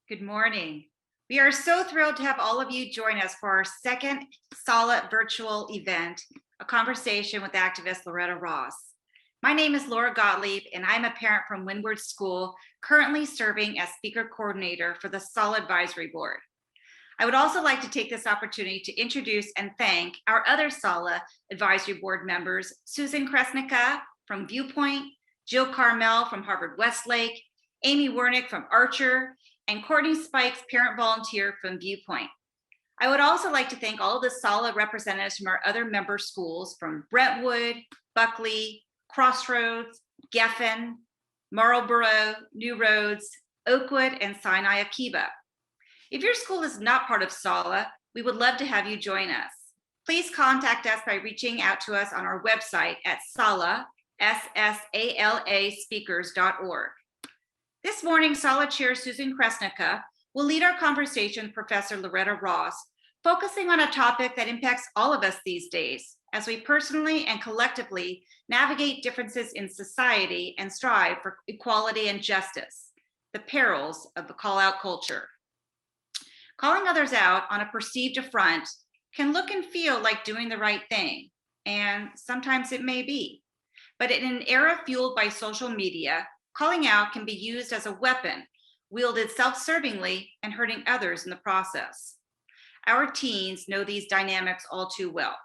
Good morning. We are so thrilled to have all of you join us for our second SALA virtual event, a conversation with activist Loretta Ross. My name is Laura Gottlieb, and I'm a parent from Windward School, currently serving as speaker coordinator for the SALA Advisory Board. I would also like to take this opportunity to introduce and thank our other SALA Advisory Board members, Susan Kresnica from Viewpoint, Jill Carmel from Harvard Westlake, Amy Wernick from Archer, and Courtney Spikes, parent volunteer from Viewpoint. I would also like to thank all of the SALA representatives from our other member schools from Brentwood, Buckley, Crossroads, Geffen, Marlboro, New Roads, Oakwood, and Sinai Akiba. If your school is not part of SALA, we would love to have you join us. Please contact us by reaching out to us on our website at SALA, SSALA speakers.org. This morning, SALA Chair Susan Kresnica will lead our conversation with Professor Loretta Ross, focusing on a topic that impacts all of us these days as we personally and collectively navigate differences in society and strive for equality and justice, the perils of the call-out culture. Calling others out on a perceived affront can look and feel like doing the right thing, and sometimes it may be. But in an era fueled by social media, calling out can be used as a weapon, wielded self-servingly and hurting others in the process. Our teens know these dynamics all too well.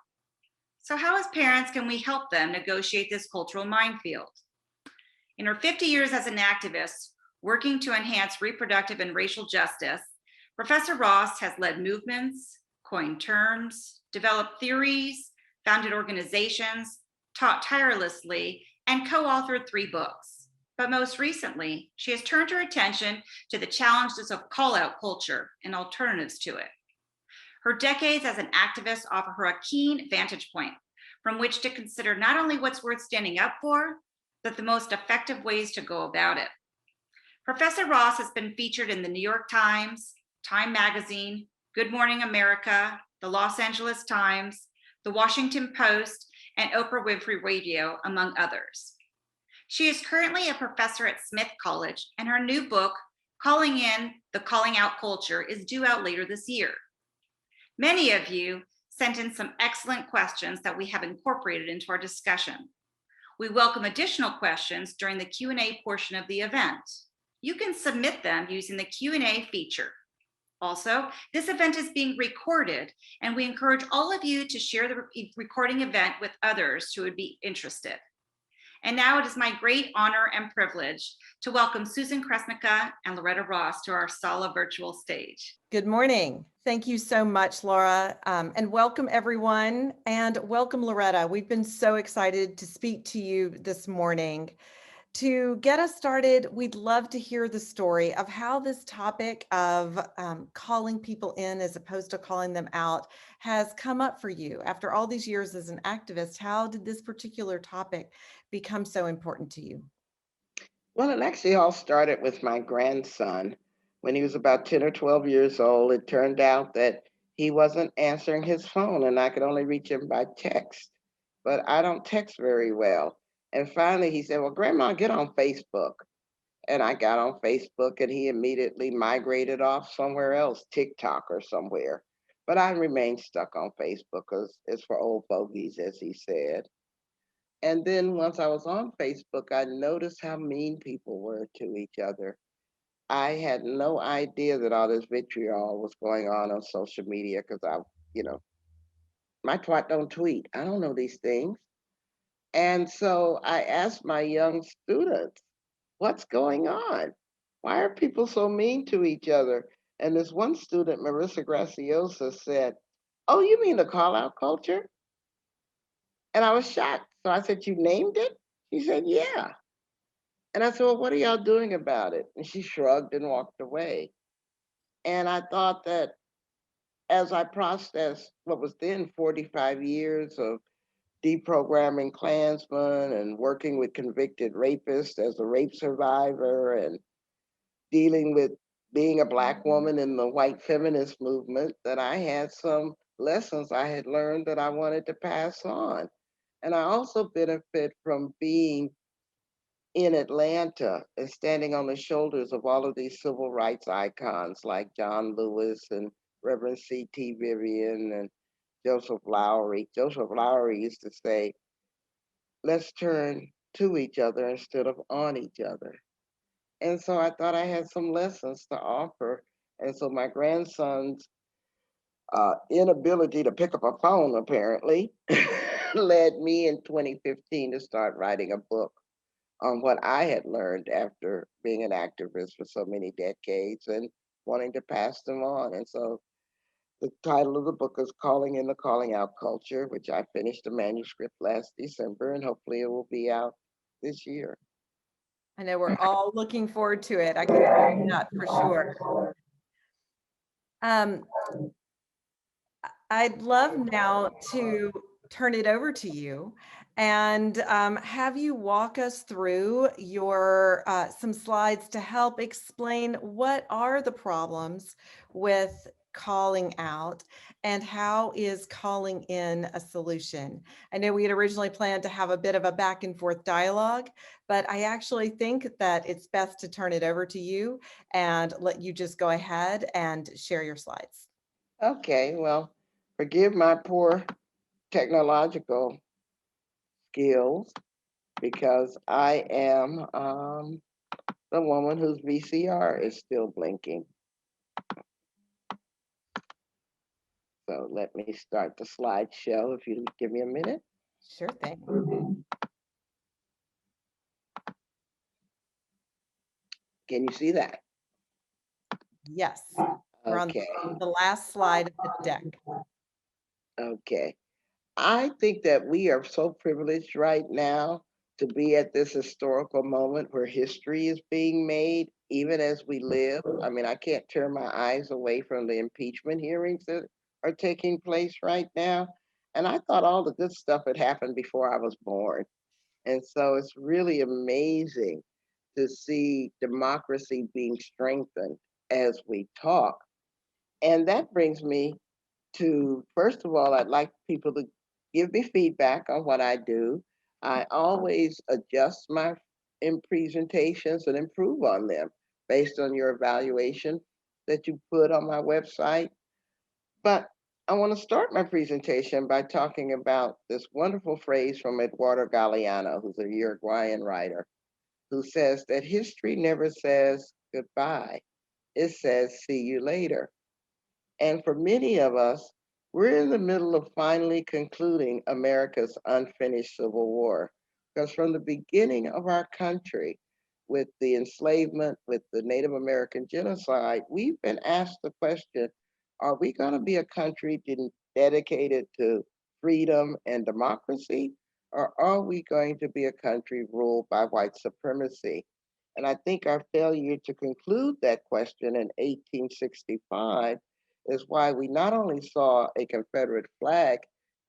So how as parents can we help them negotiate this cultural minefield? In her 50 years as an activist, working to enhance reproductive and racial justice, Professor Ross has led movements, coined terms, developed theories, founded organizations, taught tirelessly, and co-authored 3 books. But most recently, she has turned her attention to the challenges of call-out culture and alternatives to it. Her decades as an activist offer her a keen vantage point from which to consider not only what's worth standing up for, but the most effective ways to go about it. Professor Ross has been featured in the New York Times, Time Magazine, Good Morning America, the Los Angeles Times, the Washington Post, and Oprah Winfrey Radio, among others. She is currently a professor at Smith College, and her new book, Calling In the Calling Out Culture, is due out later this year. Many of you sent in some excellent questions that we have incorporated into our discussion. We welcome additional questions during the Q&A portion of the event. You can submit them using the Q&A feature. Also, this event is being recorded, and we encourage all of you to share the recording event with others who would be interested. And now it is my great honor and privilege to welcome Susan Kresnica and Loretta Ross to our SALA virtual stage. Good morning. Thank you so much, Laura, and welcome everyone, and welcome Loretta. We've been so excited to speak to you this morning. To get us started, we'd love to hear the story of how this topic of calling people in as opposed to calling them out has come up for you. After all these years as an activist, how did this particular topic become so important to you? Well, it actually all started with my grandson. When he was about 10 or 12 years old, it turned out that he wasn't answering his phone and I could only reach him by text. But I don't text very well. And finally he said, well, Grandma, get on Facebook. And I got on Facebook and he immediately migrated off somewhere else, TikTok or somewhere. But I remained stuck on Facebook because it's for old fogies, as he said. And then once I was on Facebook, I noticed how mean people were to each other. I had no idea that all this vitriol was going on social media because my twat don't tweet. I don't know these things. And so I asked my young students, what's going on? Why are people so mean to each other? And this one student, Marissa Graciosa, said, oh, you mean the call out culture? And I was shocked. So I said, you named it? She said, yeah. And I said, well, what are y'all doing about it? And she shrugged and walked away. And I thought that as I processed what was then 45 years of deprogramming Klansmen and working with convicted rapists as a rape survivor and dealing with being a Black woman in the white feminist movement, that I had some lessons I had learned that I wanted to pass on. And I also benefit from being in Atlanta and standing on the shoulders of all of these civil rights icons like John Lewis and Reverend C.T. Vivian and Joseph Lowry. Joseph Lowry used to say, let's turn to each other instead of on each other. And so I thought I had some lessons to offer. And so my grandson's inability to pick up a phone apparently led me in 2015 to start writing a book on what I had learned after being an activist for so many decades and wanting to pass them on. And so the title of the book is Calling in the Calling Out Culture, which I finished the manuscript last December, and hopefully it will be out this year. I know we're all looking forward to it. I can tell you that for sure. Um, I'd love now to turn it over to you and have you walk us through your some slides to help explain what are the problems with calling out and how is calling in a solution. I know we had originally planned to have a bit of a back and forth dialogue, but I actually think that it's best to turn it over to you and let you just go ahead and share your slides. Okay, well, forgive my poor technological skills because I am the woman whose VCR is still blinking. So let me start the slideshow if you give me a minute. Sure thing. Can you see that? Yes, we're on Okay, the last slide of the deck. okay. I think that we are so privileged right now to be at this historical moment where history is being made, even as we live. I mean, I can't turn my eyes away from the impeachment hearings that are taking place right now. And I thought all the good stuff had happened before I was born. And so it's really amazing to see democracy being strengthened as we talk. And that brings me to, first of all, I'd like people to give me feedback on what I do. I always adjust my in presentations and improve on them based on your evaluation that you put on my website. But I want to start my presentation by talking about this wonderful phrase from Eduardo Galeano, who's a Uruguayan writer, who says that history never says goodbye. It says, see you later. And for many of us, we're in the middle of finally concluding America's unfinished Civil War. Because from the beginning of our country, with the enslavement, with the Native American genocide, we've been asked the question, are we going to be a country dedicated to freedom and democracy? Or are we going to be a country ruled by white supremacy? And I think our failure to conclude that question in 1865 is why we not only saw a Confederate flag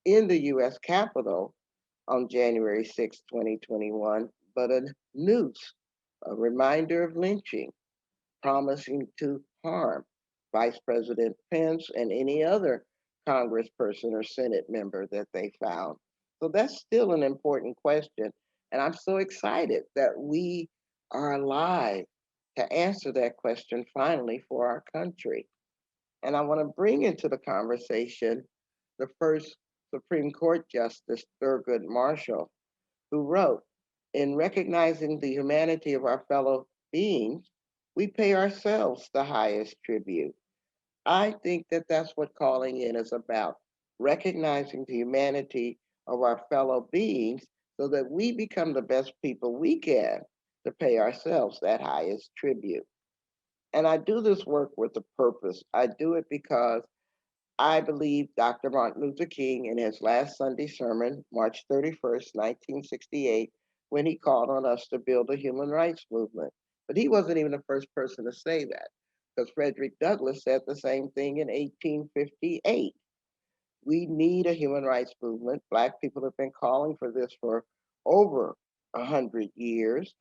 in the US Capitol on January 6, 2021, but a noose, a reminder of lynching, promising to harm Vice President Pence and any other congressperson or Senate member that they found. So that's still an important question. And I'm so excited that we are alive to answer that question finally for our country. And I want to bring into the conversation the first Supreme Court Justice, Thurgood Marshall, who wrote, in recognizing the humanity of our fellow beings, we pay ourselves the highest tribute. I think that that's what calling in is about, recognizing the humanity of our fellow beings so that we become the best people we can to pay ourselves that highest tribute. And I do this work with a purpose. I do it because I believe Dr. Martin Luther King in his last Sunday sermon, March 31st, 1968, when he called on us to build a human rights movement. But he wasn't even the first person to say that, because Frederick Douglass said the same thing in 1858. We need a human rights movement. Black people have been calling for this for over 100 years.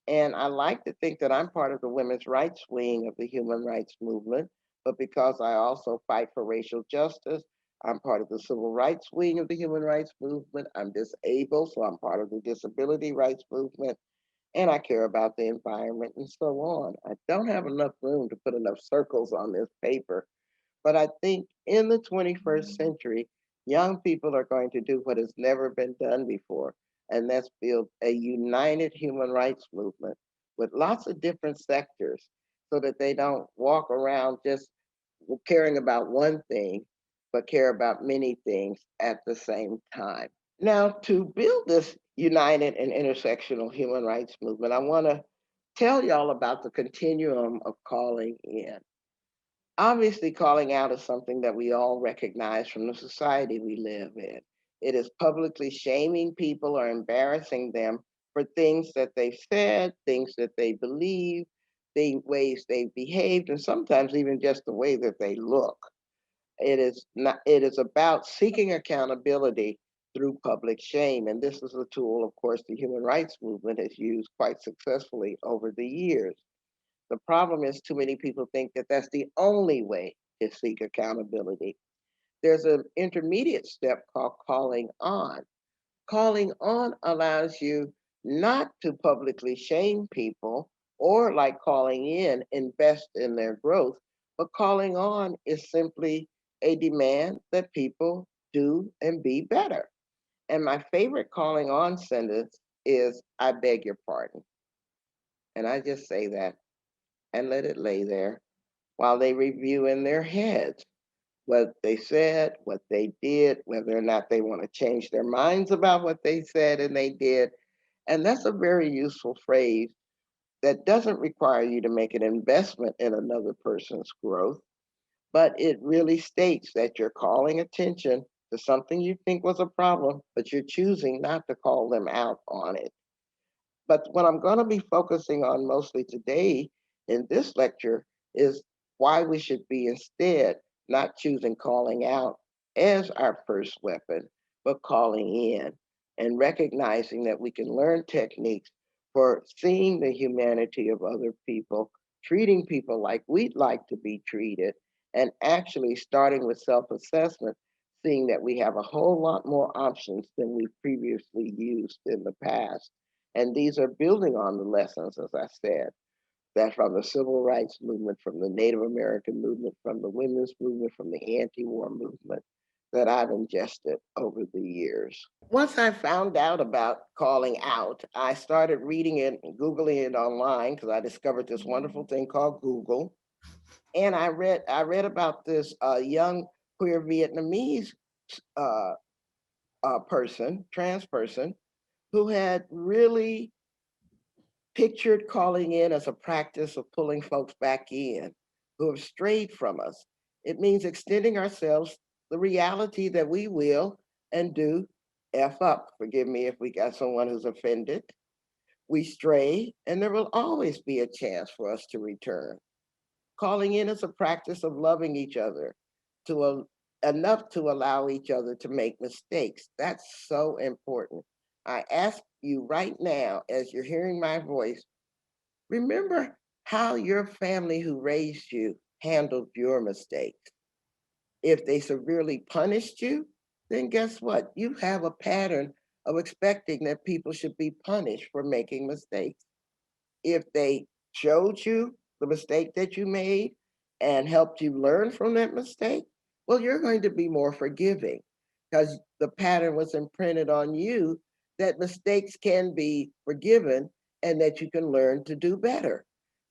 And I like to think that I'm part of the women's rights wing of the human rights movement, but because I also fight for racial justice, I'm part of the civil rights wing of the human rights movement. I'm disabled, so I'm part of the disability rights movement. and I care about the environment and so on. I don't have enough room to put enough circles on this paper, but I think in the 21st century, young people are going to do what has never been done before, and that's build a united human rights movement with lots of different sectors so that they don't walk around just caring about one thing, but care about many things at the same time. Now, to build this united and intersectional human rights movement, I want to tell y'all about the continuum of calling in. Obviously, calling out is something that we all recognize from the society we live in. It is publicly shaming people or embarrassing them for things that they've said, things that they believe, the ways they behaved, and sometimes even just the way that they look. It is about seeking accountability through public shame. And this is a tool, of course, the human rights movement has used quite successfully over the years. The problem is too many people think that that's the only way to seek accountability. There's an intermediate step called calling on. Calling on allows you not to publicly shame people or, like calling in, invest in their growth, but calling on is simply a demand that people do and be better. And my favorite calling on sentence is, I beg your pardon. And I just say that and let it lay there while they review in their heads what they said, what they did, whether or not they want to change their minds about what they said and they did. And that's a very useful phrase that doesn't require you to make an investment in another person's growth, but it really states that you're calling attention to something you think was a problem, but you're choosing not to call them out on it. But what I'm going to be focusing on mostly today in this lecture is why we should be instead not choosing calling out as our first weapon, but calling in and recognizing that we can learn techniques for seeing the humanity of other people, treating people like we'd like to be treated, and actually starting with self assessment, seeing that we have a whole lot more options than we've previously used in the past. And these are building on the lessons, as I said, that from the civil rights movement, from the Native American movement, from the women's movement, from the anti-war movement that I've ingested over the years. Once I found out about calling out, I started reading it and Googling it online because I discovered this wonderful thing called Google. And I read about this young queer Vietnamese uh, trans person, who had really pictured calling in as a practice of pulling folks back in who have strayed from us. It means extending ourselves the reality that we will and do F up. Forgive me if we got someone who's offended. We stray, and there will always be a chance for us to return. Calling in is a practice of loving each other enough to allow each other to make mistakes. That's so important. I ask you right now, as you're hearing my voice, remember how your family who raised you handled your mistakes. If they severely punished you, then guess what? You have a pattern of expecting that people should be punished for making mistakes. If they showed you the mistake that you made and helped you learn from that mistake, well, you're going to be more forgiving because the pattern was imprinted on you that mistakes can be forgiven and that you can learn to do better.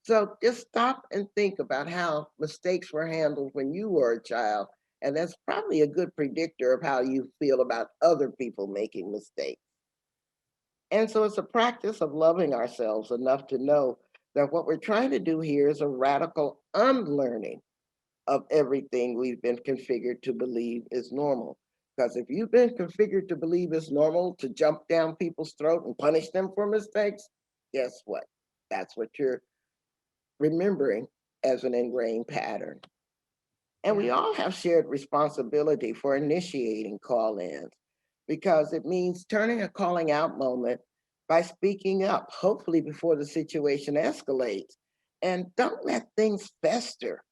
So just stop and think about how mistakes were handled when you were a child. And that's probably a good predictor of how you feel about other people making mistakes. And so it's a practice of loving ourselves enough to know that what we're trying to do here is a radical unlearning of everything we've been configured to believe is normal. Because if you've been configured to believe it's normal to jump down people's throat and punish them for mistakes, guess what? That's what you're remembering as an ingrained pattern. And we all have shared responsibility for initiating call ins because it means turning a calling out moment by speaking up, hopefully before the situation escalates. And don't let things fester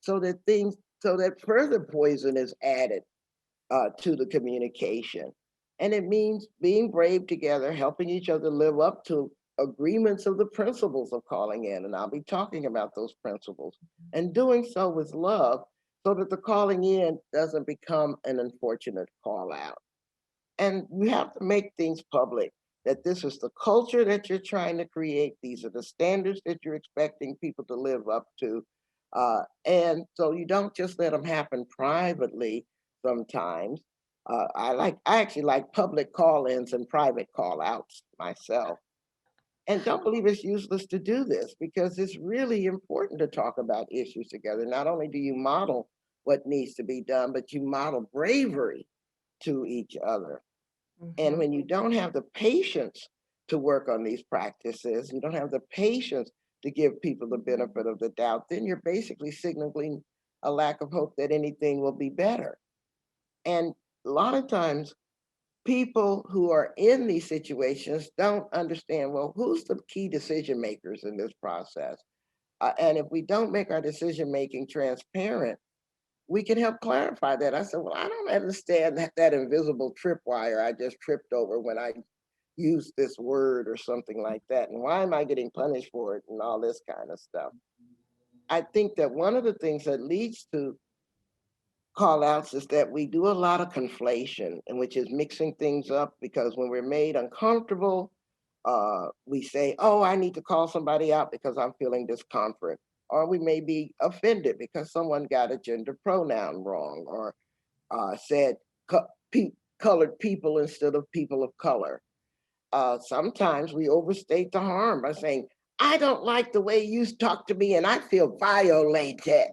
so that further poison is added to the communication. And it means being brave together, helping each other live up to agreements of the principles of calling in, and I'll be talking about those principles, and doing so with love so that the calling in doesn't become an unfortunate call out. And you have to make things public that this is the culture that you're trying to create. These are the standards that you're expecting people to live up to. And so you don't just let them happen privately sometimes. I actually like public call-ins and private call-outs myself. And don't believe it's useless to do this because it's really important to talk about issues together. Not only do you model what needs to be done, but you model bravery to each other. And Mhm. when you don't have the patience to work on these practices, you don't have the patience to give people the benefit of the doubt, then you're basically signaling a lack of hope that anything will be better. And a lot of times, people who are in these situations don't understand, well, who's the key decision makers in this process? And if we don't make our decision making transparent, we can help clarify that. I said, well, I don't understand that invisible tripwire I just tripped over when I used this word or something like that. And why am I getting punished for it and all this kind of stuff? I think that one of the things that leads to call outs is that we do a lot of conflation, and which is mixing things up because when we're made uncomfortable, we say, oh, I need to call somebody out because I'm feeling discomfort. Or we may be offended because someone got a gender pronoun wrong or said colored people instead of people of color. Sometimes we overstate the harm by saying, I don't like the way you talk to me and I feel violated.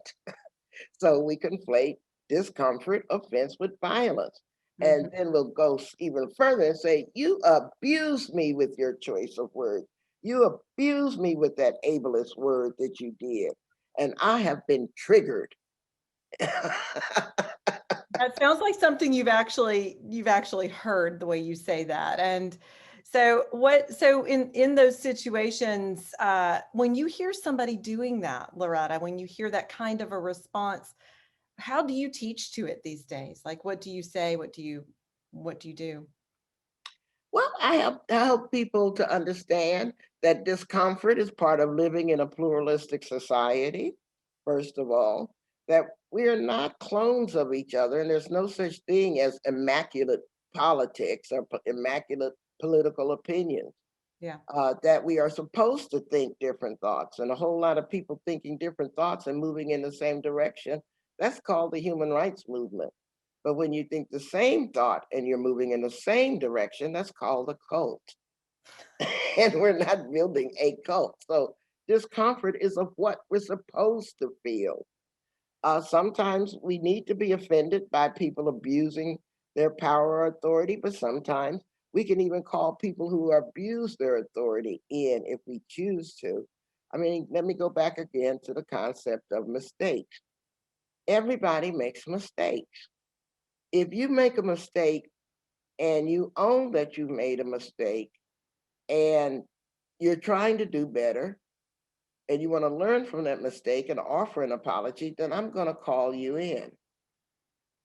So we conflate discomfort, offense with violence. And Mhm. then we'll go even further and say, you abused me with your choice of words. You abused me with that ableist word that you did. And I have been triggered. That sounds like something you've actually heard the way you say that. And so in those situations, when you hear somebody doing that, Loretta, when you hear that kind of a response, how do you teach to it these days? Like, what do you say? What do you do? Well, I help people to understand that discomfort is part of living in a pluralistic society, first of all, that we are not clones of each other, and there's no such thing as immaculate politics or immaculate political opinions. Yeah. That we are supposed to think different thoughts, and a whole lot of people thinking different thoughts and moving in the same direction. That's called the human rights movement. But when you think the same thought and you're moving in the same direction, that's called a cult. And we're not building a cult. So discomfort is of what we're supposed to feel. Sometimes we need to be offended by people abusing their power or authority, but sometimes we can even call people who abuse their authority in if we choose to. I mean, let me go back again to the concept of mistakes. Everybody makes mistakes. If you make a mistake and you own that you made a mistake and you're trying to do better and you want to learn from that mistake and offer an apology, then I'm going to call you in.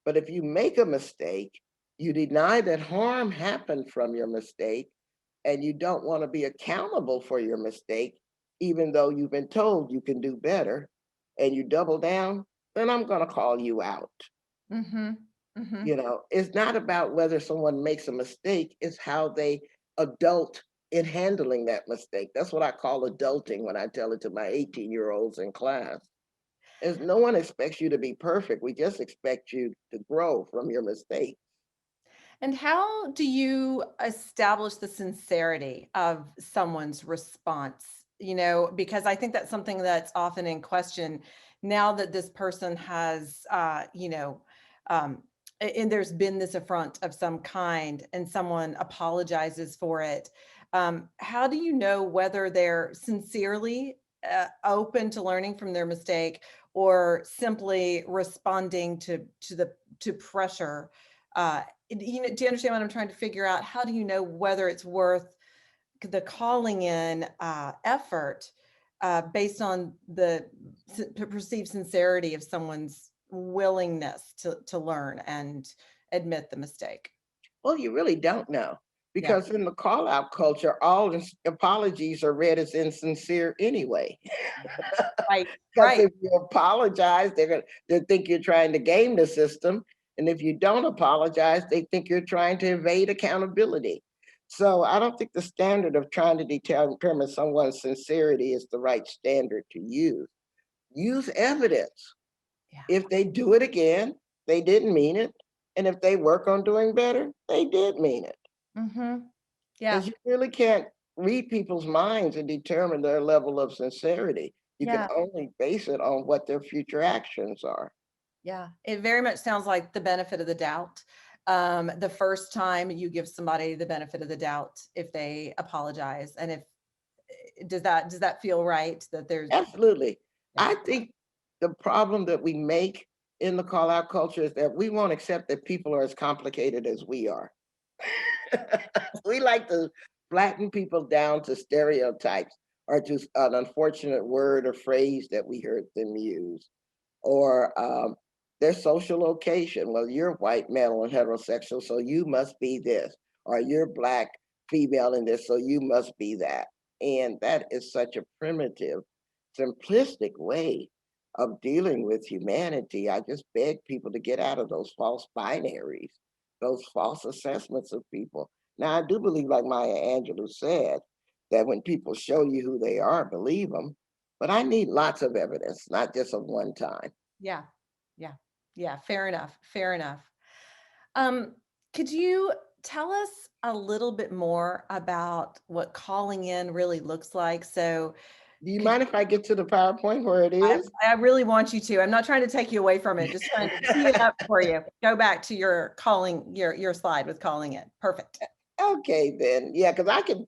But if you make a mistake, you deny that harm happened from your mistake, and you don't want to be accountable for your mistake, even though you've been told you can do better, and you double down, then I'm going to call you out. Mm-hmm. Mm-hmm. It's not about whether someone makes a mistake, it's how they adult in handling that mistake. That's what I call adulting when I tell it to my 18-year-olds in class. Is no one expects you to be perfect. We just expect you to grow from your mistake. And how do you establish the sincerity of someone's response? Because I think that's something that's often in question now that this person has, and there's been this affront of some kind and someone apologizes for it. How do you know whether they're sincerely open to learning from their mistake or simply responding to pressure? Do you understand what I'm trying to figure out? How do you know whether it's worth the calling in effort based on the perceived sincerity of someone's willingness to learn and admit the mistake? Well, you really don't know Because in the call out culture, all apologies are read as insincere anyway. Right, Because right. if you apologize, they think you're trying to game the system. And if you don't apologize, they think you're trying to evade accountability. So I don't think the standard of trying to determine someone's sincerity is the right standard to use. Use evidence. Yeah. If they do it again, they didn't mean it. And if they work on doing better, they did mean it. Mm-hmm. Yeah. Because you really can't read people's minds and determine their level of sincerity. You can Yeah. only base it on what their future actions are. Yeah. It very much sounds like the benefit of the doubt. The first time you give somebody the benefit of the doubt if they apologize, and if does that feel right that there's Absolutely. yeah. I think the problem that we make in the call out culture is that we won't accept that people are as complicated as we are. We like to flatten people down to stereotypes or just an unfortunate word or phrase that we heard them use, or their social location. Well, you're white, male, and heterosexual, so you must be this, or you're black, female, in this, so you must be that. And that is such a primitive, simplistic way of dealing with humanity. I just beg people to get out of those false binaries, those false assessments of people. Now, I do believe, like Maya Angelou said, that when people show you who they are, believe them. But I need lots of evidence, not just of one time. Yeah. Yeah. Yeah. Fair enough. Fair enough. Um, could you tell us a little bit more about what calling in really looks like? So Do you could mind if I get to the PowerPoint where it I, is? I really want you to. I'm not trying to take you away from it, just trying to tee it up for you. Go back to your calling, your slide with calling in. Perfect. Okay, then. Yeah, because I can,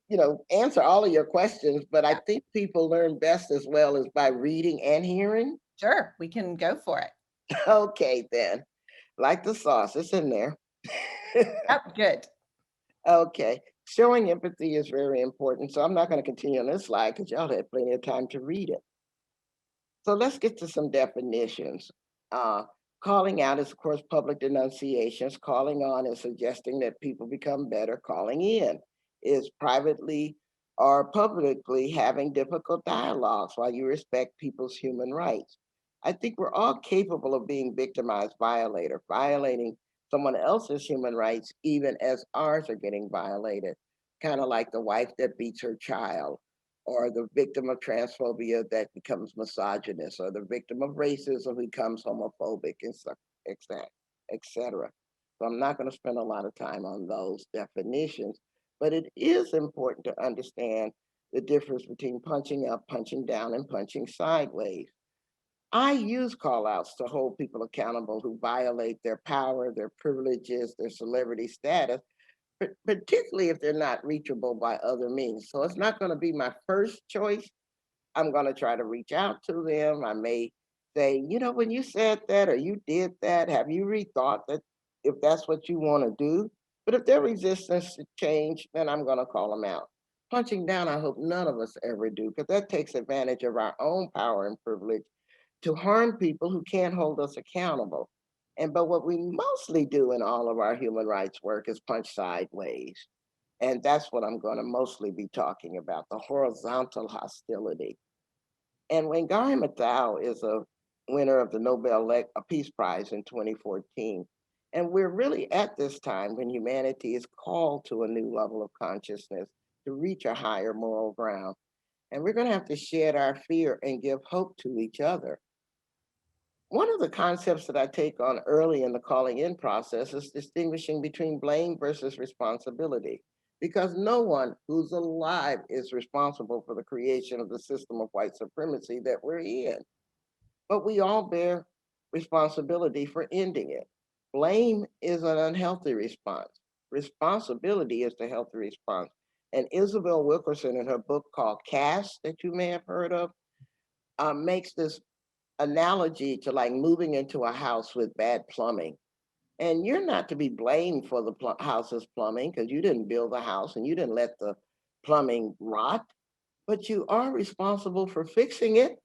answer all of your questions, but I Yeah. think people learn best as well as by reading and hearing. Sure, we can go for it. Okay, then. Like the sauce, it's in there. Yep, good. Okay. Showing empathy is very important. So I'm not going to continue on this slide because y'all had plenty of time to read it. So let's get to some definitions. Uh, Calling out is, of course, public denunciations. Calling on is suggesting that people become better. Calling in is privately or publicly having difficult dialogues while you respect people's human rights. I think we're all capable of being victimized violator, violating someone else's human rights, even as ours are getting violated. Kind of like the wife that beats her child, or the victim of transphobia that becomes misogynist, or the victim of racism becomes homophobic, and so, etc. So I'm not going to spend a lot of time on those definitions, but it is important to understand the difference between punching up, punching down, and punching sideways. I use call outs to hold people accountable who violate their power, their privileges, their celebrity status, particularly if they're not reachable by other means. So it's not going to be my first choice. I'm going to try to reach out to them. I may say, when you said that or you did that, have you rethought that, if that's what you want to do? But if they're resistance to change, then I'm going to call them out. Punching down, I hope none of us ever do, because that takes advantage of our own power and privilege to harm people who can't hold us accountable. But what we mostly do in all of our human rights work is punch sideways. And that's what I'm going to mostly be talking about, the horizontal hostility. And when Guy Matthau is a winner of the Peace Prize in 2014, and we're really at this time when humanity is called to a new level of consciousness to reach a higher moral ground. And we're going to have to shed our fear and give hope to each other. One of the concepts that I take on early in the calling in process is distinguishing between blame versus responsibility, because no one who's alive is responsible for the creation of the system of white supremacy that we're in. But we all bear responsibility for ending it. Blame is an unhealthy response. Responsibility is the healthy response. And Isabel Wilkerson, in her book called Caste, that you may have heard of, makes this analogy to like moving into a house with bad plumbing. And you're not to be blamed for the house's plumbing because you didn't build the house and you didn't let the plumbing rot, but you are responsible for fixing it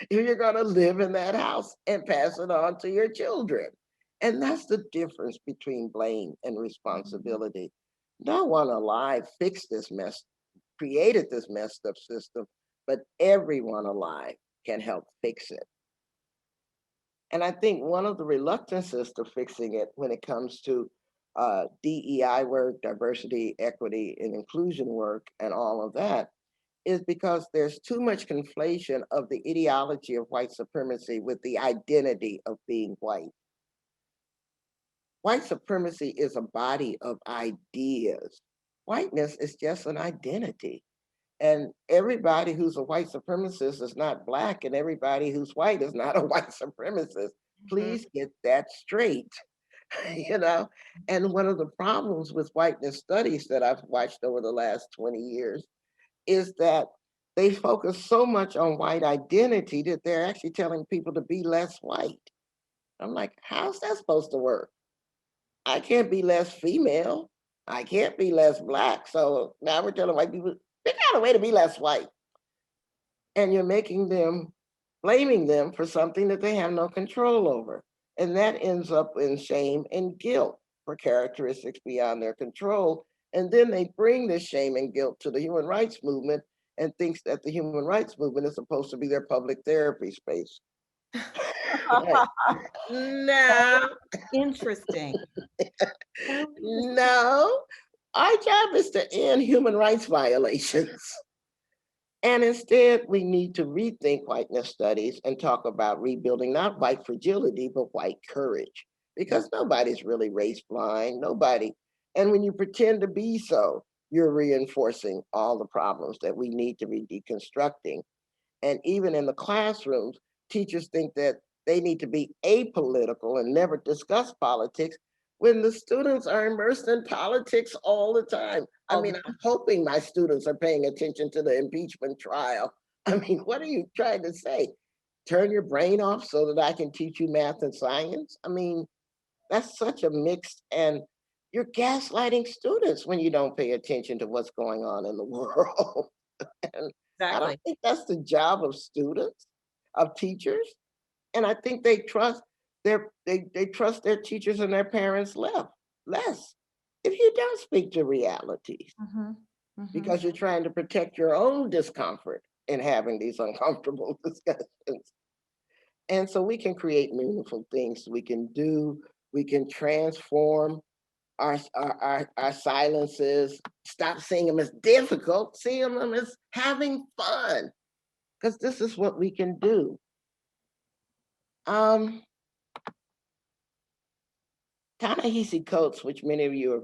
if you're going to live in that house and pass it on to your children. And that's the difference between blame and responsibility. No one alive fixed this mess, created this messed up system, but everyone alive can help fix it. And I think one of the reluctances to fixing it when it comes to DEI work, diversity, equity, and inclusion work, and all of that is because there's too much conflation of the ideology of white supremacy with the identity of being white. White supremacy is a body of ideas. Whiteness is just an identity. And everybody who's a white supremacist is not Black, and everybody who's white is not a white supremacist. Mhm. Please get that straight, you know? And one of the problems with whiteness studies that I've watched over the last 20 years is that they focus so much on white identity that they're actually telling people to be less white. I'm like, how's that supposed to work? I can't be less female. I can't be less Black. So now we're telling white people, figure out a way to be less white. And you're making them, blaming them for something that they have no control over. And that ends up in shame and guilt for characteristics beyond their control. And then they bring this shame and guilt to the human rights movement and thinks that the human rights movement is supposed to be their public therapy space. Like, no, Interesting. So interesting. no. Our job is to end human rights violations. And instead, we need to rethink whiteness studies and talk about rebuilding not white fragility, but white courage. Because nobody's really race blind, nobody. And when you pretend to be so, you're reinforcing all the problems that we need to be deconstructing. And even in the classrooms, teachers think that they need to be apolitical and never discuss politics when the students are immersed in politics all the time. I All the mean, I'm hoping my students are paying attention to the impeachment trial. I mean, what are you trying to say? Turn your brain off so that I can teach you math and science? I mean, that's such a mixed, and you're gaslighting students when you don't pay attention to what's going on in the world. And I don't exactly. think that's the job of students, of teachers. And I think they trust their teachers and their parents less. If you don't speak to realities, Mhm. Mhm. because you're trying to protect your own discomfort in having these uncomfortable discussions. And so we can create meaningful things we can transform our silences, stop seeing them as difficult, seeing them as having fun, because this is what we can do. Um, Ta-Nehisi Coates, which many of you have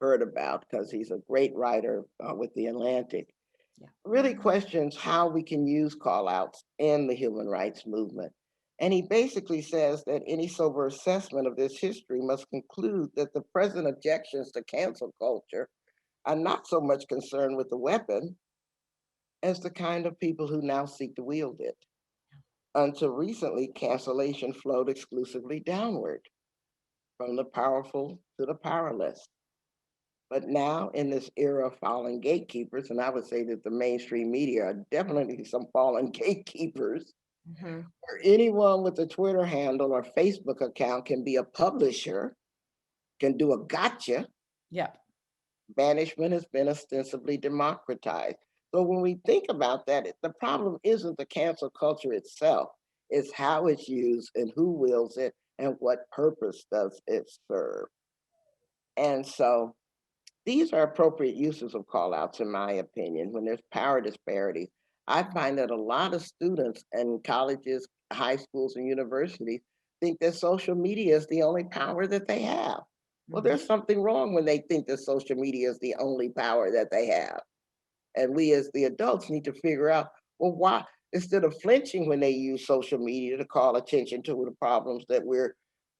heard about, because he's a great writer with The Atlantic, Yeah. really questions how we can use call outs in the human rights movement. And he basically says that any sober assessment of this history must conclude that the present objections to cancel culture are not so much concerned with the weapon as the kind of people who now seek to wield it. Until recently, cancellation flowed exclusively downward, from the powerful to the powerless. But now, in this era of fallen gatekeepers, and I would say that the mainstream media are definitely some fallen gatekeepers, Mhm. where anyone with a Twitter handle or Facebook account can be a publisher, can do a gotcha, Yep. banishment has been ostensibly democratized. So when we think about that, the problem isn't the cancel culture itself, it's how it's used and who wields it and what purpose does it serve. And so these are appropriate uses of call outs, in my opinion, when there's power disparities. I find that a lot of students in colleges, high schools, and universities think that social media is the only power that they have. Well, Mhm. there's something wrong when they think that social media is the only power that they have. And we as the adults need to figure out, well, why, instead of flinching when they use social media to call attention to the problems that we're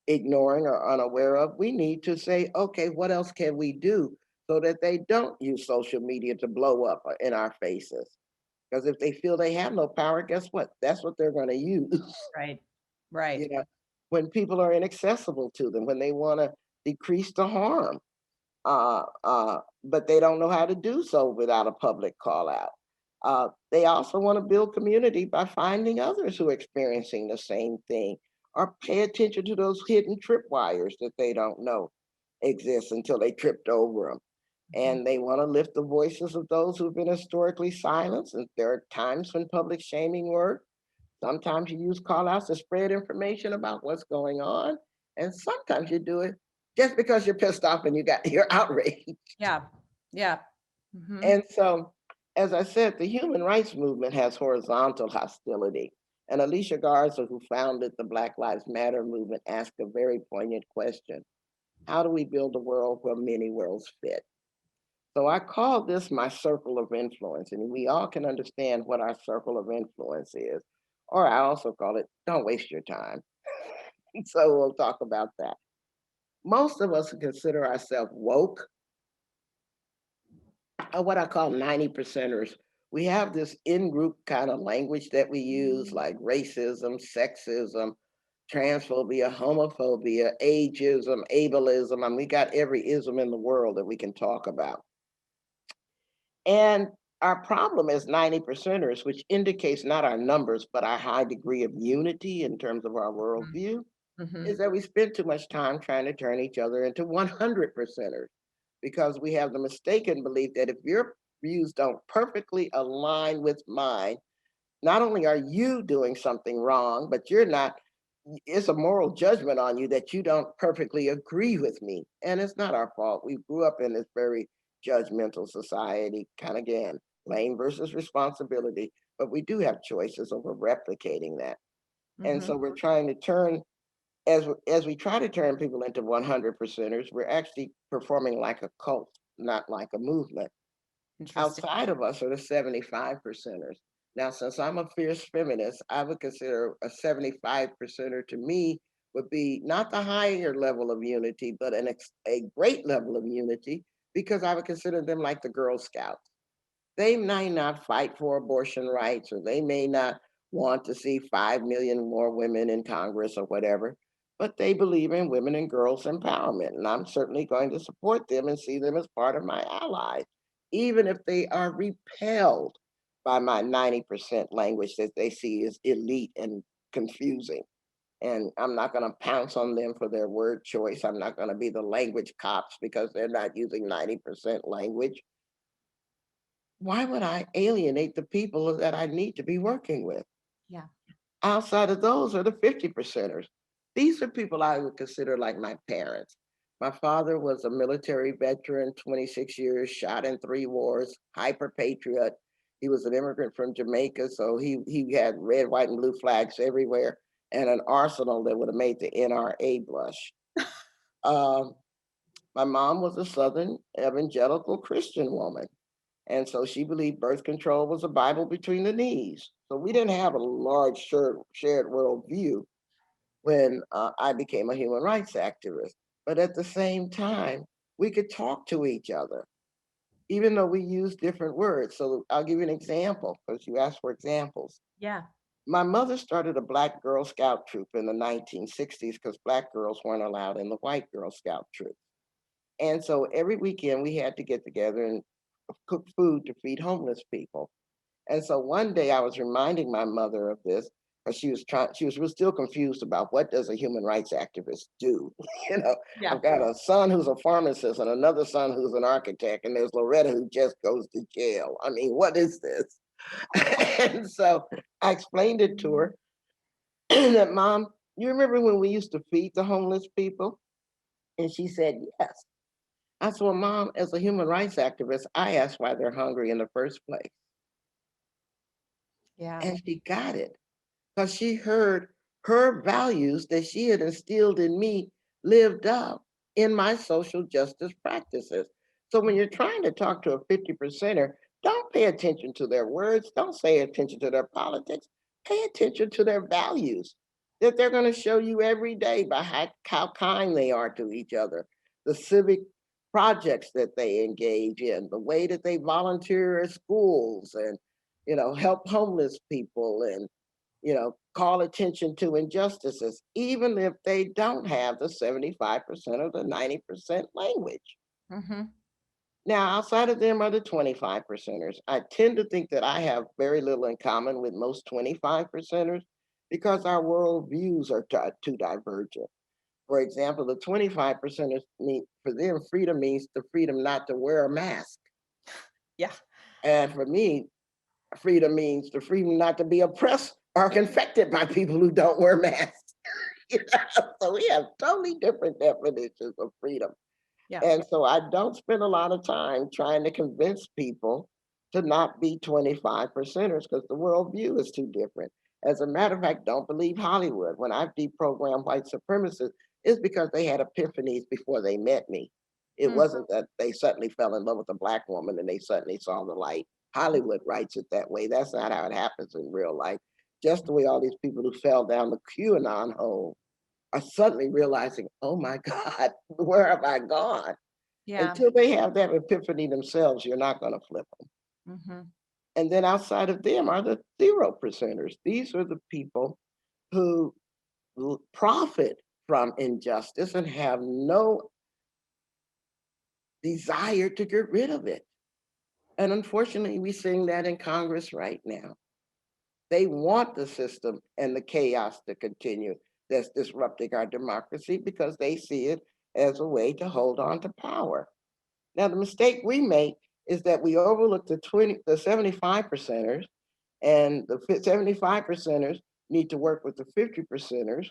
ignoring or unaware of, we need to say, okay, what else can we do so that they don't use social media to blow up in our faces? Because if they feel they have no power, guess what? That's what they're going to use. Right. Right. You know, when people are inaccessible to them, when they want to decrease the harm, but they don't know how to do so without a public call out. They also want to build community by finding others who are experiencing the same thing or pay attention to those hidden tripwires that they don't know. exist until they tripped over them. And they want to lift the voices of those who've been historically silenced. And there are times when public shaming works. Sometimes you use call outs to spread information about what's going on. And sometimes you do it just because you're pissed off and you're outraged. Yeah. Yeah. Mhm. And so, as I said, the human rights movement has horizontal hostility. And Alicia Garza, who founded the Black Lives Matter movement, asked a very poignant question. How do we build a world where many worlds fit? So I call this my circle of influence, and we all can understand what our circle of influence is. Or I also call it, don't waste your time. So we'll talk about that. Most of us consider ourselves woke, or what I call 90 percenters. We have this in group kind of language that we use, like racism, sexism, transphobia, homophobia, ageism, ableism. I mean, we got every ism in the world that we can talk about. And our problem as 90 percenters, which indicates not our numbers, but our high degree of unity in terms of our worldview, Mhm. is that we spend too much time trying to turn each other into 100 percenters because we have the mistaken belief that if your views don't perfectly align with mine, not only are you doing something wrong, but you're not, it's a moral judgment on you that you don't perfectly agree with me. And it's not our fault. We grew up in this very judgmental society, kind of again, blame versus responsibility, but we do have choices over replicating that. And Mhm. so we're trying to turn, as we try to turn people into 100 percenters, we're actually performing like a cult, not like a movement. Interesting. Outside of us are the 75 percenters. Now, since I'm a fierce feminist, I would consider a 75 percenter to me would be not the higher level of unity, but a great level of unity, because I would consider them like the Girl Scouts. They may not fight for abortion rights, or they may not want to see 5 million more women in Congress or whatever, but they believe in women and girls empowerment. And I'm certainly going to support them and see them as part of my allies, even if they are repelled by my 90% language that they see as elite and confusing. And I'm not going to pounce on them for their word choice. I'm not going to be the language cops because they're not using 90% language. Why would I alienate the people that I need to be working with? Yeah. Outside of those are the 50 percenters. These are people I would consider like my parents. My father was a military veteran, 26 years, shot in 3 wars, hyper patriot. He was an immigrant from Jamaica, so he had red, white, and blue flags everywhere and an arsenal that would have made the NRA blush. Um, my mom was a Southern evangelical Christian woman. And so she believed birth control was a Bible between the knees. So we didn't have a large shared worldview when I became a human rights activist. But at the same time, we could talk to each other, even though we use different words. So I'll give you an example because you asked for examples. Yeah. My mother started a Black Girl Scout troop in the 1960s because Black girls weren't allowed in the white Girl Scout troop. And so every weekend we had to get together and cook food to feed homeless people. And so one day I was reminding my mother of this because she was still confused about what does a human rights activist do. you know, Yeah. I've got a son who's a pharmacist and another son who's an architect, and there's Loretta who just goes to jail. I mean, what is this? And so I explained it to her that, Mom, you remember when we used to feed the homeless people? And she said, yes. I said, well, Mom, as a human rights activist, I asked why they're hungry in the first place. Yeah. And she got it because she heard her values that she had instilled in me lived up in my social justice practices. So when you're trying to talk to a 50 percenter, don't pay attention to their words, don't pay attention to their politics, pay attention to their values that they're going to show you every day by how kind they are to each other, the civic projects that they engage in, the way that they volunteer at schools and help homeless people and call attention to injustices, even if they don't have the 75% or the 90% language. Mm-hmm. Now, outside of them are the 25 percenters. I tend to think that I have very little in common with most 25 percenters because our worldviews are too divergent. For example, the 25%ers mean, for them, freedom means the freedom not to wear a mask. Yeah. And for me, freedom means the freedom not to be oppressed or infected by people who don't wear masks. You know? So we have totally different definitions of freedom. Yeah. And so I don't spend a lot of time trying to convince people to not be 25 percenters because the worldview is too different. As a matter of fact, don't believe Hollywood. When I've deprogrammed white supremacists, it's because they had epiphanies before they met me. It Mm. wasn't that they suddenly fell in love with a black woman and they suddenly saw the light. Hollywood writes it that way. That's not how it happens in real life. Just the way all these people who fell down the QAnon hole are suddenly realizing, oh my God, where have I gone? Yeah. Until they have that epiphany themselves, you're not going to flip them. Hmm. And then outside of them are the 0%ers. These are the people who profit from injustice and have no desire to get rid of it. And unfortunately, we're seeing that in Congress right now. They want the system and the chaos to continue that's disrupting our democracy because they see it as a way to hold on to power. Now, the mistake we make is that we overlook the 75 percenters, and the 75 percenters need to work with the 50 percenters,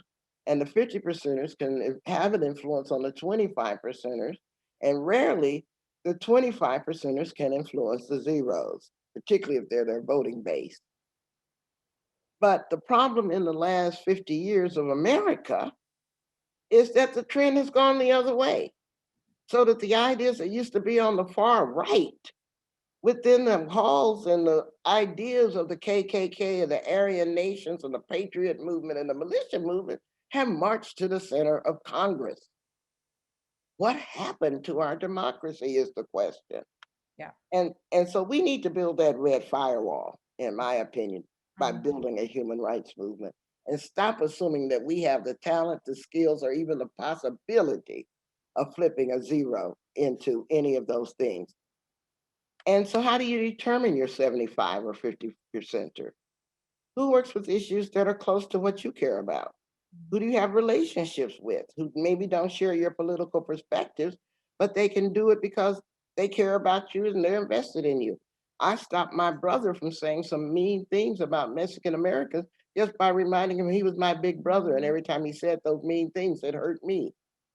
and the 50 percenters can have an influence on the 25 percenters, and rarely the 25 percenters can influence the zeros, particularly if they're their voting base. But the problem in the last 50 years of America is that the trend has gone the other way. So that the ideas that used to be on the far right within the halls and the ideas of the KKK and the Aryan nations and the patriot movement and the militia movement have marched to the center of Congress. What happened to our democracy is the question. Yeah. And so we need to build that red firewall, in my opinion, by Mhm. building a human rights movement and stop assuming that we have the talent, the skills, or even the possibility of flipping a zero into any of those things. And so how do you determine your 75 or 50 percenter? Who works with issues that are close to what you care about? Who do you have relationships with who maybe don't share your political perspectives, but they can do it because they care about you and they're invested in you? I stopped my brother from saying some mean things about Mexican Americans just by reminding him he was my big brother. And every time he said those mean things, it hurt me.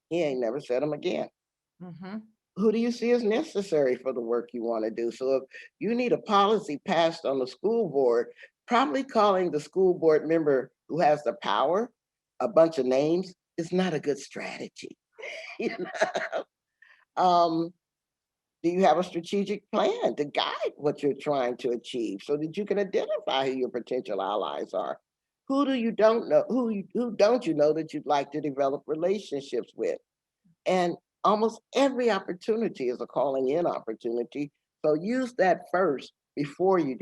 He ain't never said them again. Mhm. Who do you see as necessary for the work you want to do? So if you need a policy passed on the school board, probably calling the school board member who has the power a bunch of names is not a good strategy. You know? Do you have a strategic plan to guide what you're trying to achieve so that you can identify who your potential allies are? Who do you don't know? Who don't you know that you'd like to develop relationships with? And almost every opportunity is a calling in opportunity. So use that first before you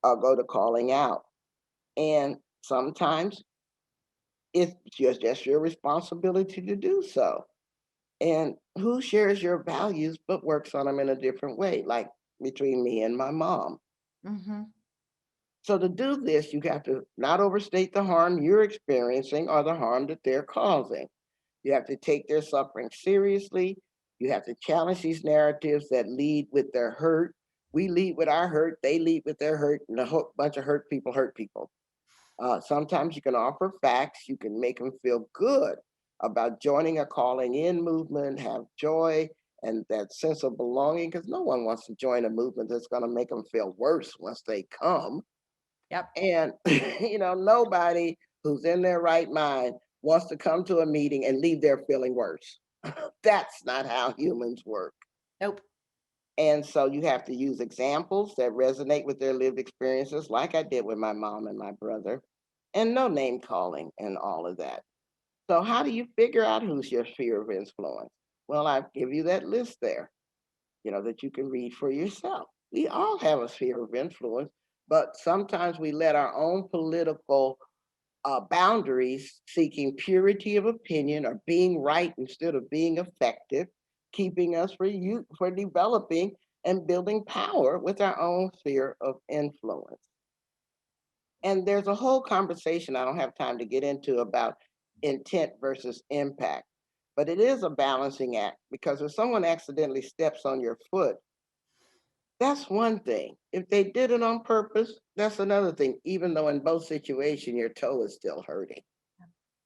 go to calling out. And sometimes it's just your responsibility to do so. And who shares your values but works on them in a different way, like between me and my mom. Mhm. So to do this, you have to not overstate the harm you're experiencing or the harm that they're causing. You have to take their suffering seriously. You have to challenge these narratives that lead with their hurt. We lead with our hurt, they lead with their hurt, and a whole bunch of hurt people hurt people. Sometimes you can offer facts, you can make them feel good about joining a calling in movement, have joy and that sense of belonging, because no one wants to join a movement that's going to make them feel worse once they come. Yep. And, nobody who's in their right mind wants to come to a meeting and leave there feeling worse. That's not how humans work. Nope. And so you have to use examples that resonate with their lived experiences, like I did with my mom and my brother, and no name calling and all of that. So, how do you figure out who's your sphere of influence? Well, I give you that list there, that you can read for yourself. We all have a sphere of influence, but sometimes we let our own political boundaries, seeking purity of opinion or being right instead of being effective, keeping us for developing and building power with our own sphere of influence. And there's a whole conversation I don't have time to get into about intent versus impact. But it is a balancing act because if someone accidentally steps on your foot, that's one thing. If they did it on purpose, that's another thing, even though in both situations your toe is still hurting.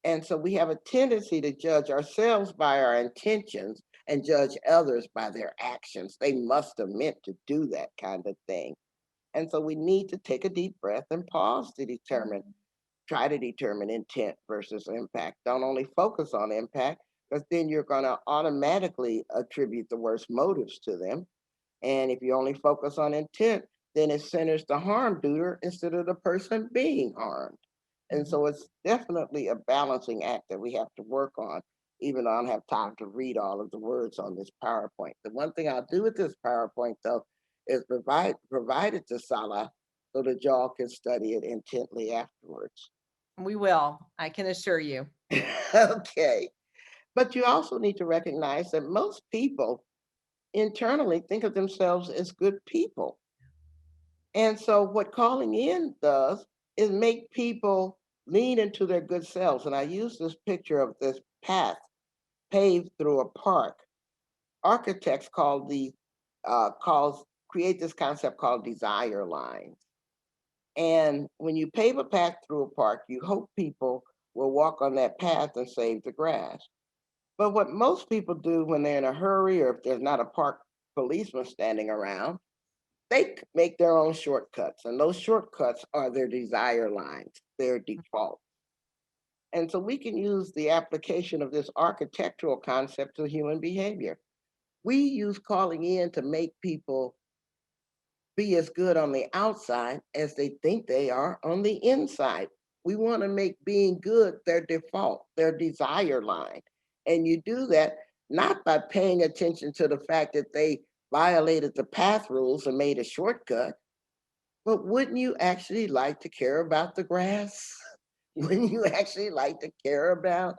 And so we have a tendency to judge ourselves by our intentions and judge others by their actions. They must have meant to do that kind of thing. And so we need to take a deep breath and pause to try to determine intent versus impact. Don't only focus on impact, because then you're going to automatically attribute the worst motives to them. And if you only focus on intent, then it centers the harm doer instead of the person being harmed. And so it's definitely a balancing act that we have to work on, even though I don't have time to read all of the words on this PowerPoint. The one thing I'll do with this PowerPoint, though, is provide it to Salah so that y'all can study it intently afterwards. We will, I can assure you. Okay. But you also need to recognize that most people internally think of themselves as good people. And so what calling in does is make people lean into their good selves. And I use this picture of this path paved through a park. Architects create this concept called desire lines. And when you pave a path through a park, you hope people will walk on that path and save the grass. But what most people do when they're in a hurry or if there's not a park policeman standing around, they make their own shortcuts. And those shortcuts are their desire lines, their default. And so we can use the application of this architectural concept to human behavior. We use calling in to make people be as good on the outside as they think they are on the inside. We want to make being good their default, their desire line. And you do that not by paying attention to the fact that they violated the path rules and made a shortcut, but wouldn't you actually like to care about the grass? Wouldn't you actually like to care about,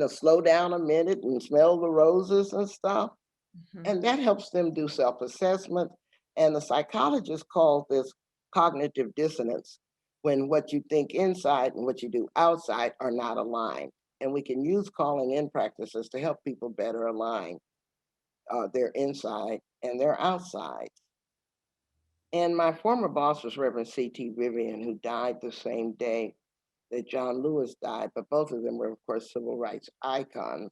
slow down a minute and smell the roses and stuff? Mhm. And that helps them do self assessment. And the psychologists call this cognitive dissonance, when what you think inside and what you do outside are not aligned. And we can use calling in practices to help people better align their inside and their outside. And my former boss was Reverend C.T. Vivian, who died the same day that John Lewis died, but both of them were, of course, civil rights icons.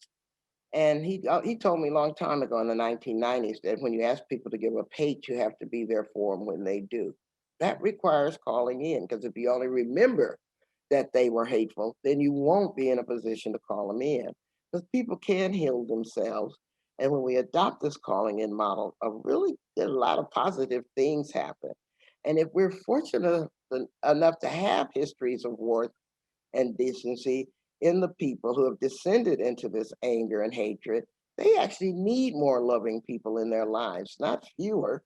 And he told me a long time ago in the 1990s that when you ask people to give up hate, you have to be there for them when they do. That requires calling in, because if you only remember that they were hateful, then you won't be in a position to call them in. Because people can heal themselves. And when we adopt this calling in model, a lot of positive things happen. And if we're fortunate enough to have histories of war and decency in the people who have descended into this anger and hatred, they actually need more loving people in their lives, not fewer,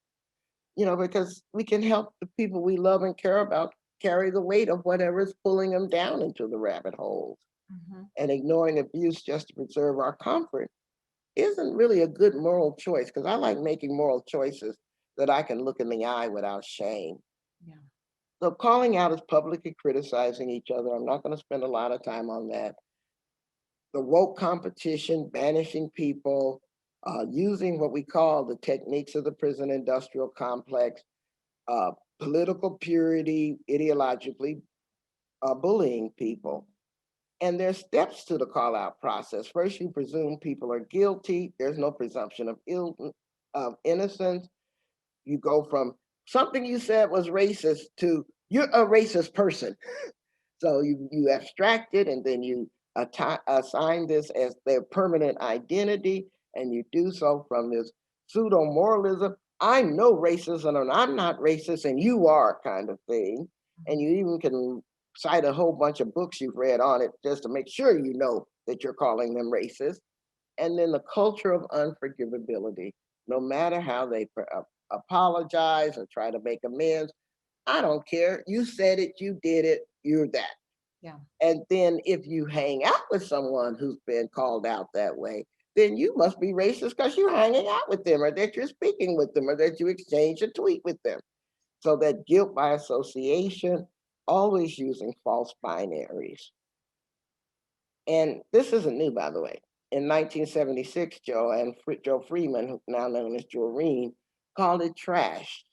because we can help the people we love and care about carry the weight of whatever is pulling them down into the rabbit holes. Mhm. And ignoring abuse just to preserve our comfort isn't really a good moral choice, because I like making moral choices that I can look in the eye without shame. Yeah. So calling out is publicly criticizing each other. I'm not going to spend a lot of time on that. The woke competition, banishing people, using what we call the techniques of the prison industrial complex, uh, political purity, ideologically bullying people. And there's steps to the call out process. First, you presume people are guilty. There's no presumption of innocence. You go from something you said was racist to you're a racist person. So you abstract it, and then you assign this as their permanent identity, and you do so from this pseudo moralism. I know racism, and I'm not racist, and you are kind of thing. And you even can cite a whole bunch of books you've read on it just to make sure you know that you're calling them racist. And then the culture of unforgivability. No matter how they apologize or try to make amends, I don't care. You said it, you did it, you're that. Yeah. And then if you hang out with someone who's been called out that way, then you must be racist because you're hanging out with them, or that you're speaking with them, or that you exchange a tweet with them. So that guilt by association, always using false binaries. And this isn't new, by the way. In 1976, Joe Freeman, who now known as Joreen, called it trash,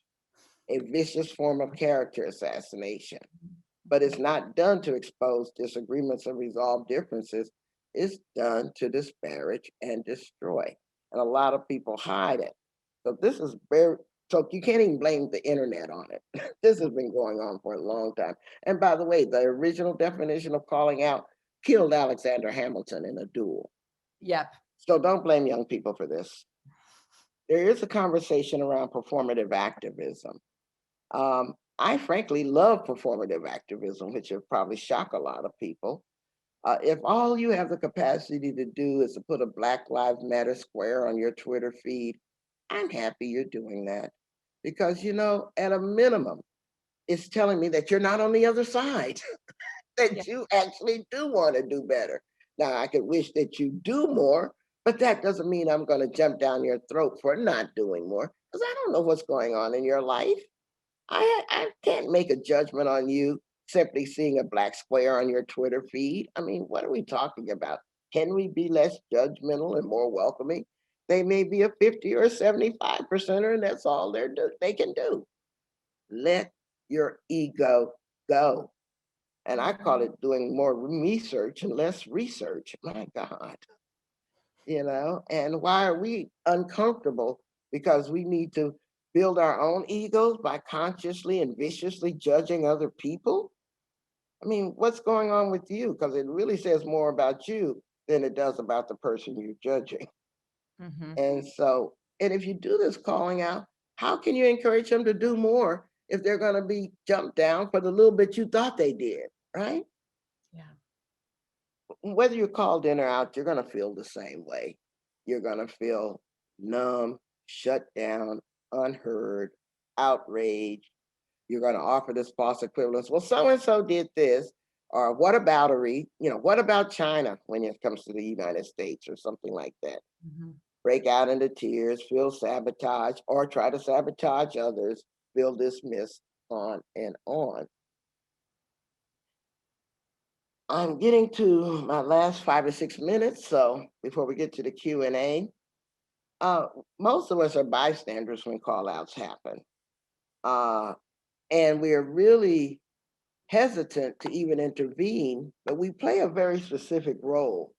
a vicious form of character assassination. But it's not done to expose disagreements and resolve differences. It's done to disparage and destroy. And a lot of people hide it. So this is very, so you can't even blame the internet on it. This has been going on for a long time. And by the way, the original definition of calling out killed Alexander Hamilton in a duel. Yep. So don't blame young people for this. There is a conversation around performative activism. I frankly love performative activism, which will probably shock a lot of people. If all you have the capacity to do is to put a Black Lives Matter square on your Twitter feed, I'm happy you're doing that. Because, at a minimum, it's telling me that you're not on the other side, that you actually do want to do better. Now, I could wish that you do more, but that doesn't mean I'm going to jump down your throat for not doing more, because I don't know what's going on in your life. I can't make a judgment on you simply seeing a black square on your Twitter feed. I mean, what are we talking about? Can we be less judgmental and more welcoming? They may be a 50 or 75%er, and that's all they can do. Let your ego go. And I call it doing more research and less research. My God. And why are we uncomfortable? Because we need to build our own egos by consciously and viciously judging other people. I mean, what's going on with you? Because it really says more about you than it does about the person you're judging. Mhm. And if you do this calling out, how can you encourage them to do more if they're going to be jumped down for the little bit you thought they did, right? Yeah. Whether you're called in or out, you're going to feel the same way. You're going to feel numb, shut down, unheard, outraged. You're going to offer this false equivalence. Well, so and so did this, or what aboutery? What about China when it comes to the United States, or something like that? Mhm. Break out into tears, feel sabotage, or try to sabotage others, feel dismissed, on and on. I'm getting to my last 5 or 6 minutes, so before we get to the Q&A, uh, most of us are bystanders when call-outs happen. And we're really hesitant to even intervene, but we play a very specific role.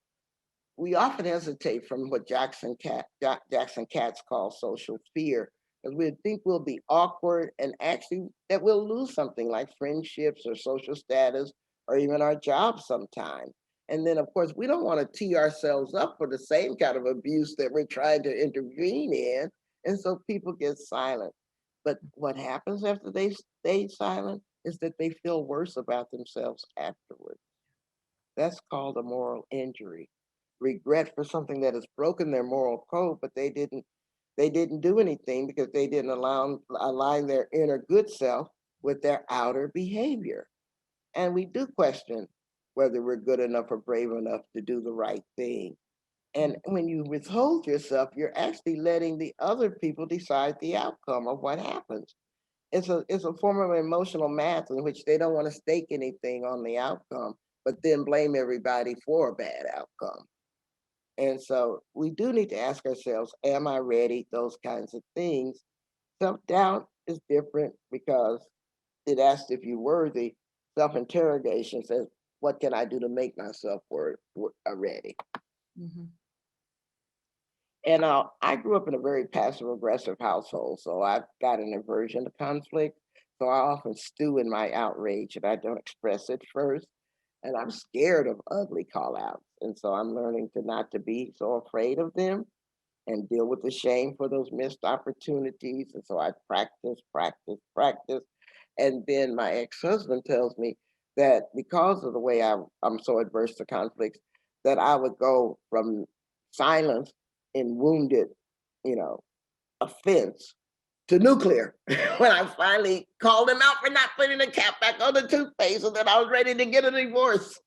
We often hesitate from what Jackson Katz calls social fear, because we think we'll be awkward and actually that we'll lose something like friendships or social status or even our jobs sometime. And then, of course, we don't want to tee ourselves up for the same kind of abuse that we're trying to intervene in. And so people get silent. But what happens after they stay silent is that they feel worse about themselves afterwards. That's called a moral injury. Regret for something that has broken their moral code, but they didn't do anything because they didn't align their inner good self with their outer behavior. And we do question whether we're good enough or brave enough to do the right thing. And when you withhold yourself, you're actually letting the other people decide the outcome of what happens. It's a form of emotional math in which they don't want to stake anything on the outcome, but then blame everybody for a bad outcome. And so we do need to ask ourselves, am I ready? Those kinds of things. Self-doubt is different because it asks if you're worthy. Self-interrogation says, what can I do to make myself ready? Mhm. And I grew up in a very passive aggressive household, so I've got an aversion to conflict. So I often stew in my outrage and I don't express it first. And I'm scared of ugly call outs. And so I'm learning to not to be so afraid of them and deal with the shame for those missed opportunities. And so I practice, practice, practice. And then my ex-husband tells me that because of the way I'm so adverse to conflicts, that I would go from silence and wounded, you know, offense to nuclear when I finally called him out for not putting the cap back on the toothpaste and that I was ready to get a divorce.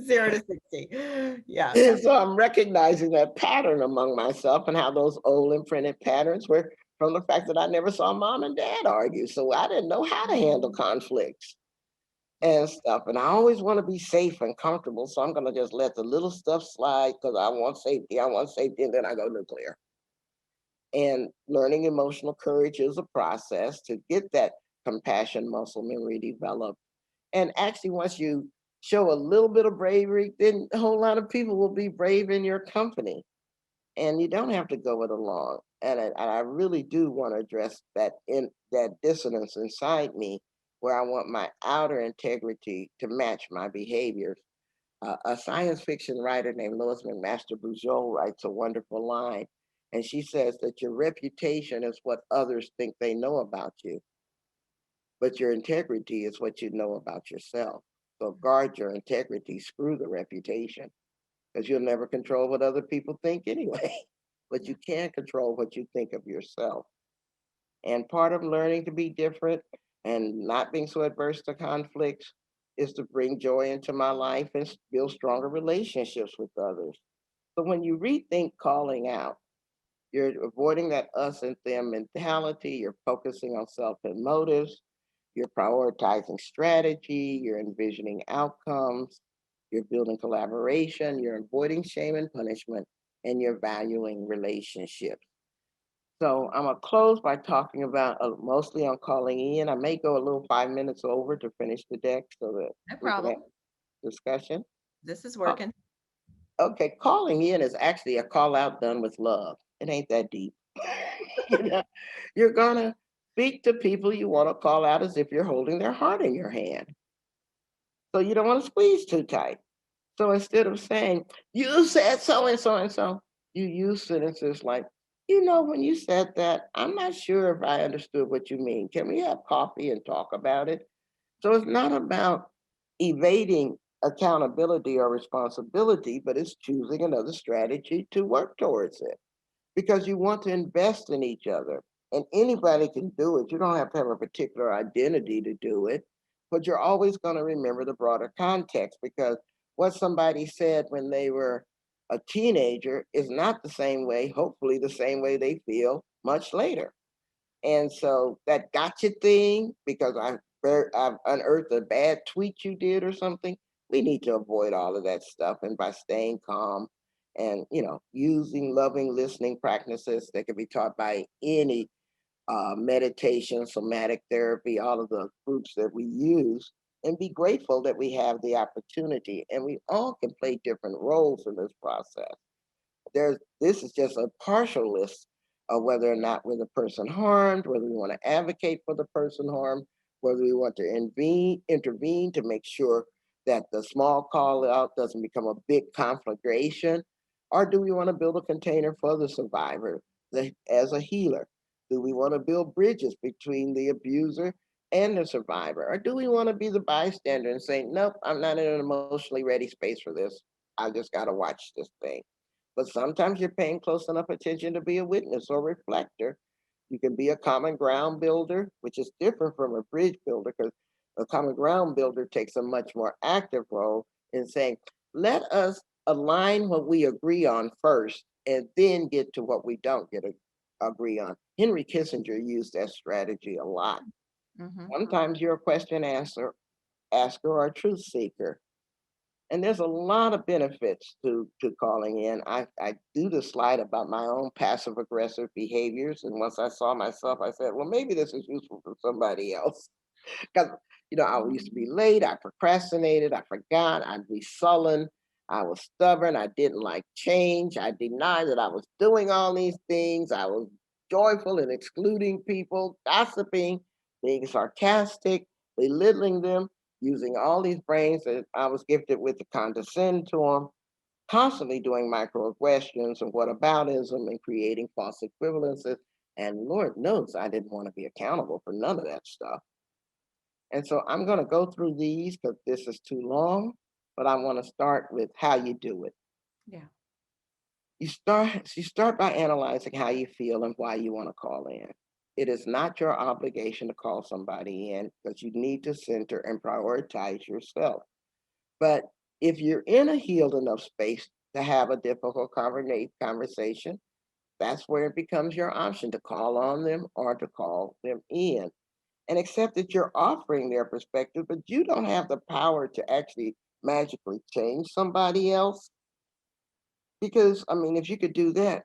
0 to 60. Yeah. And so I'm recognizing that pattern among myself and how those old imprinted patterns were from the fact that I never saw mom and dad argue. So I didn't know how to handle conflicts. and stuff. And I always want to be safe and comfortable. So I'm going to just let the little stuff slide because I want safety. I want safety. And then I go nuclear. And learning emotional courage is a process to get that compassion muscle memory developed. And actually, once you show a little bit of bravery, then a whole lot of people will be brave in your company. And you don't have to go it alone. And I really do want to address that dissonance inside me, where I want my outer integrity to match my behaviors. A science fiction writer named Lois McMaster Bujold writes a wonderful line, and she says that your reputation is what others think they know about you, but your integrity is what you know about yourself. So guard your integrity, screw the reputation, because you'll never control what other people think anyway. But you can control what you think of yourself. And part of learning to be different and not being so adverse to conflicts is to bring joy into my life and build stronger relationships with others. So when you rethink calling out, you're avoiding that us and them mentality, you're focusing on self and motives, you're prioritizing strategy, you're envisioning outcomes, you're building collaboration, you're avoiding shame and punishment, and you're valuing relationships. So I'm gonna close by talking about mostly on calling in. I may go a little 5 minutes over to finish the deck so that No we can have problem. discussion. This is Uh, working. okay, calling in is actually a call out done with love. It ain't that deep. you know, you're gonna speak to people you want to call out as if you're holding their heart in your hand. So you don't want to squeeze too tight. So instead of saying, you said so and so and so, you use sentences like, when you said that, I'm not sure if I understood what you mean. Can we have coffee and talk about it? So it's not about evading accountability or responsibility, but it's choosing another strategy to work towards it because you want to invest in each other. And anybody can do it. You don't have to have a particular identity to do it, but you're always going to remember the broader context because what somebody said when they were a teenager is not the same way, hopefully, the same way they feel much later. And so that gotcha thing, because I've unearthed a bad tweet you did or something, we need to avoid all of that stuff. And by staying calm and, using loving listening practices that can be taught by any meditation, somatic therapy, all of the groups that we use, and be grateful that we have the opportunity. And we all can play different roles in this process. This is just a partial list of whether or not we're the person harmed, whether we want to advocate for the person harmed, whether we want to intervene to make sure that the small call out doesn't become a big conflagration, or do we want to build a container for the survivor as a healer? Do we want to build bridges between the abuser and the survivor? Or do we want to be the bystander and say, nope, I'm not in an emotionally ready space for this. I just got to watch this thing. But sometimes you're paying close enough attention to be a witness or reflector. You can be a common ground builder, which is different from a bridge builder because a common ground builder takes a much more active role in saying, let us align what we agree on first and then get to what we don't agree on. Henry Kissinger used that strategy a lot. Mhm. Sometimes you're a question asker or a truth seeker. And there's a lot of benefits to calling in. I do the slide about my own passive aggressive behaviors. And once I saw myself, I said, well, maybe this is useful for somebody else. Because, I used to be late, I procrastinated, I forgot, I'd be sullen, I was stubborn, I didn't like change, I denied that I was doing all these things, I was joyful and excluding people, gossiping, being sarcastic, belittling them, using all these brains that I was gifted with to condescend to them, constantly doing microaggressions and whataboutism and creating false equivalences. And Lord knows I didn't want to be accountable for none of that stuff. And so I'm going to go through these because this is too long, but I want to start with how you do it. Yeah. You start by analyzing how you feel and why you want to call in. It is not your obligation to call somebody in because you need to center and prioritize yourself. But if you're in a healed enough space to have a difficult conversation, that's where it becomes your option to call on them or to call them in. and accept that you're offering their perspective, but you don't have the power to actually magically change somebody else. Because, I mean, if you could do that,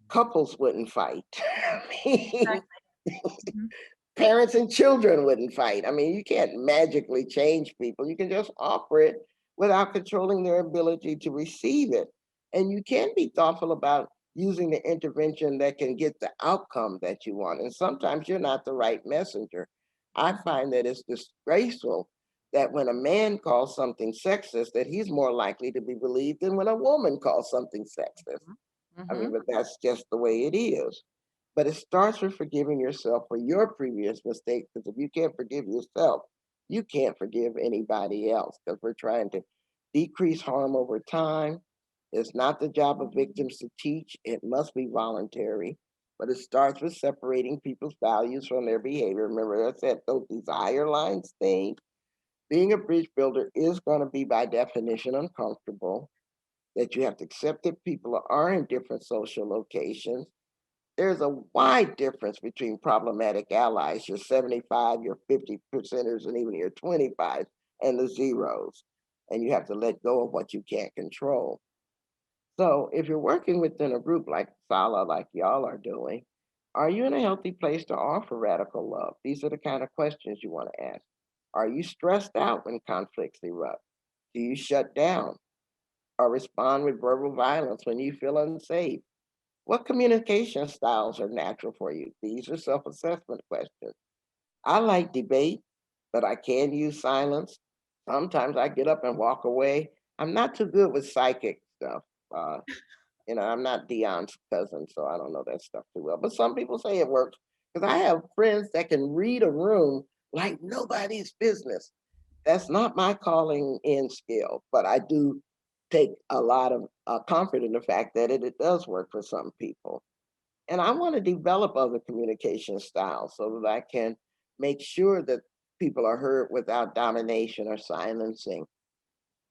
couples wouldn't fight. I mean, Mhm. parents and children wouldn't fight. I mean, you can't magically change people. You can just offer it without controlling their ability to receive it. And you can be thoughtful about using the intervention that can get the outcome that you want. And sometimes you're not the right messenger. I find that it's disgraceful that when a man calls something sexist, that he's more likely to be believed than when a woman calls something sexist. I mean, Mhm. but that's just the way it is. But it starts with forgiving yourself for your previous mistakes. Because if you can't forgive yourself, you can't forgive anybody else. Because we're trying to decrease harm over time. It's not the job of victims to teach, it must be voluntary. But it starts with separating people's values from their behavior. Remember, I said those desire lines thing. Being a bridge builder is going to be, by definition, uncomfortable, that you have to accept that people are in different social locations. There's a wide difference between problematic allies, your 75, your 50 percenters, and even your 25s, and the zeros. And you have to let go of what you can't control. So if you're working within a group like Sala, like y'all are doing, are you in a healthy place to offer radical love? These are the kind of questions you want to ask. Are you stressed out when conflicts erupt? Do you shut down or respond with verbal violence when you feel unsafe? What communication styles are natural for you? These are self assessment questions. I like debate, but I can use silence. Sometimes I get up and walk away. I'm not too good with psychic stuff. Uh, I'm not Dion's cousin, so I don't know that stuff too well. But some people say it works because I have friends that can read a room like nobody's business. That's not my calling in skill, but I do take a lot of comfort in the fact that it does work for some people. And I want to develop other communication styles so that I can make sure that people are heard without domination or silencing.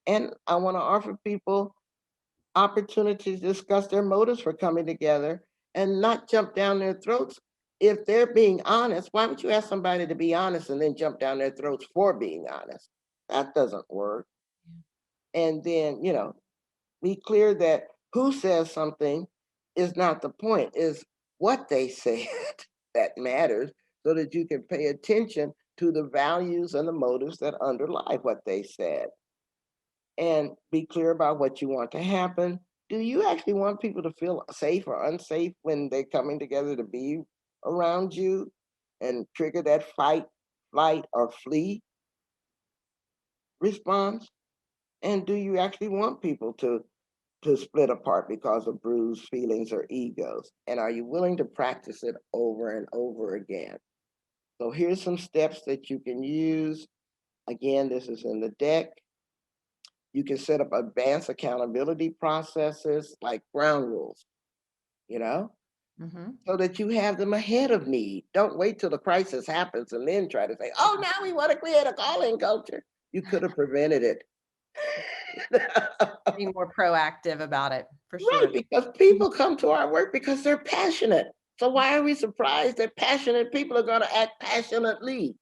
And I want to offer people opportunities to discuss their motives for coming together and not jump down their throats. If they're being honest, why would you ask somebody to be honest and then jump down their throats for being honest? That doesn't work. And then, be clear that who says something is not the point, is what they said that matters, so that you can pay attention to the values and the motives that underlie what they said. And be clear about what you want to happen. Do you actually want people to feel safe or unsafe when they're coming together to be around you and trigger that fight, flight, or flee response? And do you actually want people to split apart because of bruised feelings or egos? And are you willing to practice it over and over again? So here's some steps that you can use. Again, this is in the deck. You can set up advanced accountability processes like ground rules, you know, Mhm. so that you have them ahead of need. Don't wait till the crisis happens and then try to say, oh, now we want to create a calling culture. You could have prevented it. Be more proactive about it, for Right, sure. because people come to our work because they're passionate. So why are we surprised that passionate people are going to act passionately?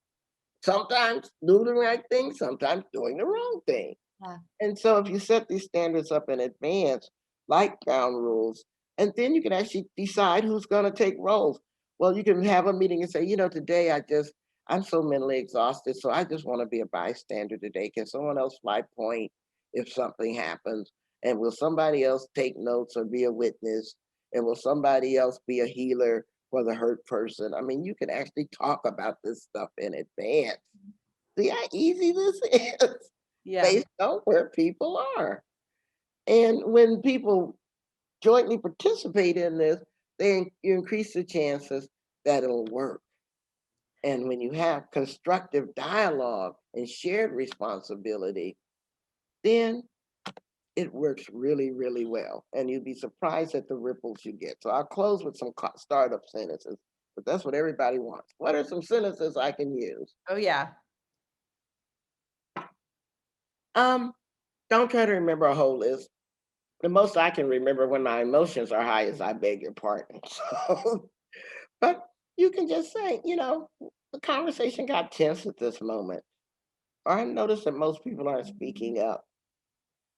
Sometimes do the right thing, sometimes doing the wrong thing. Yeah. And so if you set these standards up in advance, like ground rules, and then you can actually decide who's going to take roles. Well, you can have a meeting and say, today I'm so mentally exhausted, so I just want to be a bystander today. Can someone else fly point if something happens? And will somebody else take notes or be a witness? And will somebody else be a healer for the hurt person? I mean, you can actually talk about this stuff in advance. See how easy this is Yeah. based on where people are. And when people jointly participate in this, you increase the chances that it'll work. And when you have constructive dialogue and shared responsibility, then it works really, really well. And you'd be surprised at the ripples you get. So I'll close with some startup sentences, but that's what everybody wants. What are some sentences I can use? Oh, yeah. Um, don't try to remember a whole list. The most I can remember when my emotions are high is I beg your pardon. So, but you can just say, the conversation got tense at this moment, or I noticed that most people aren't speaking up,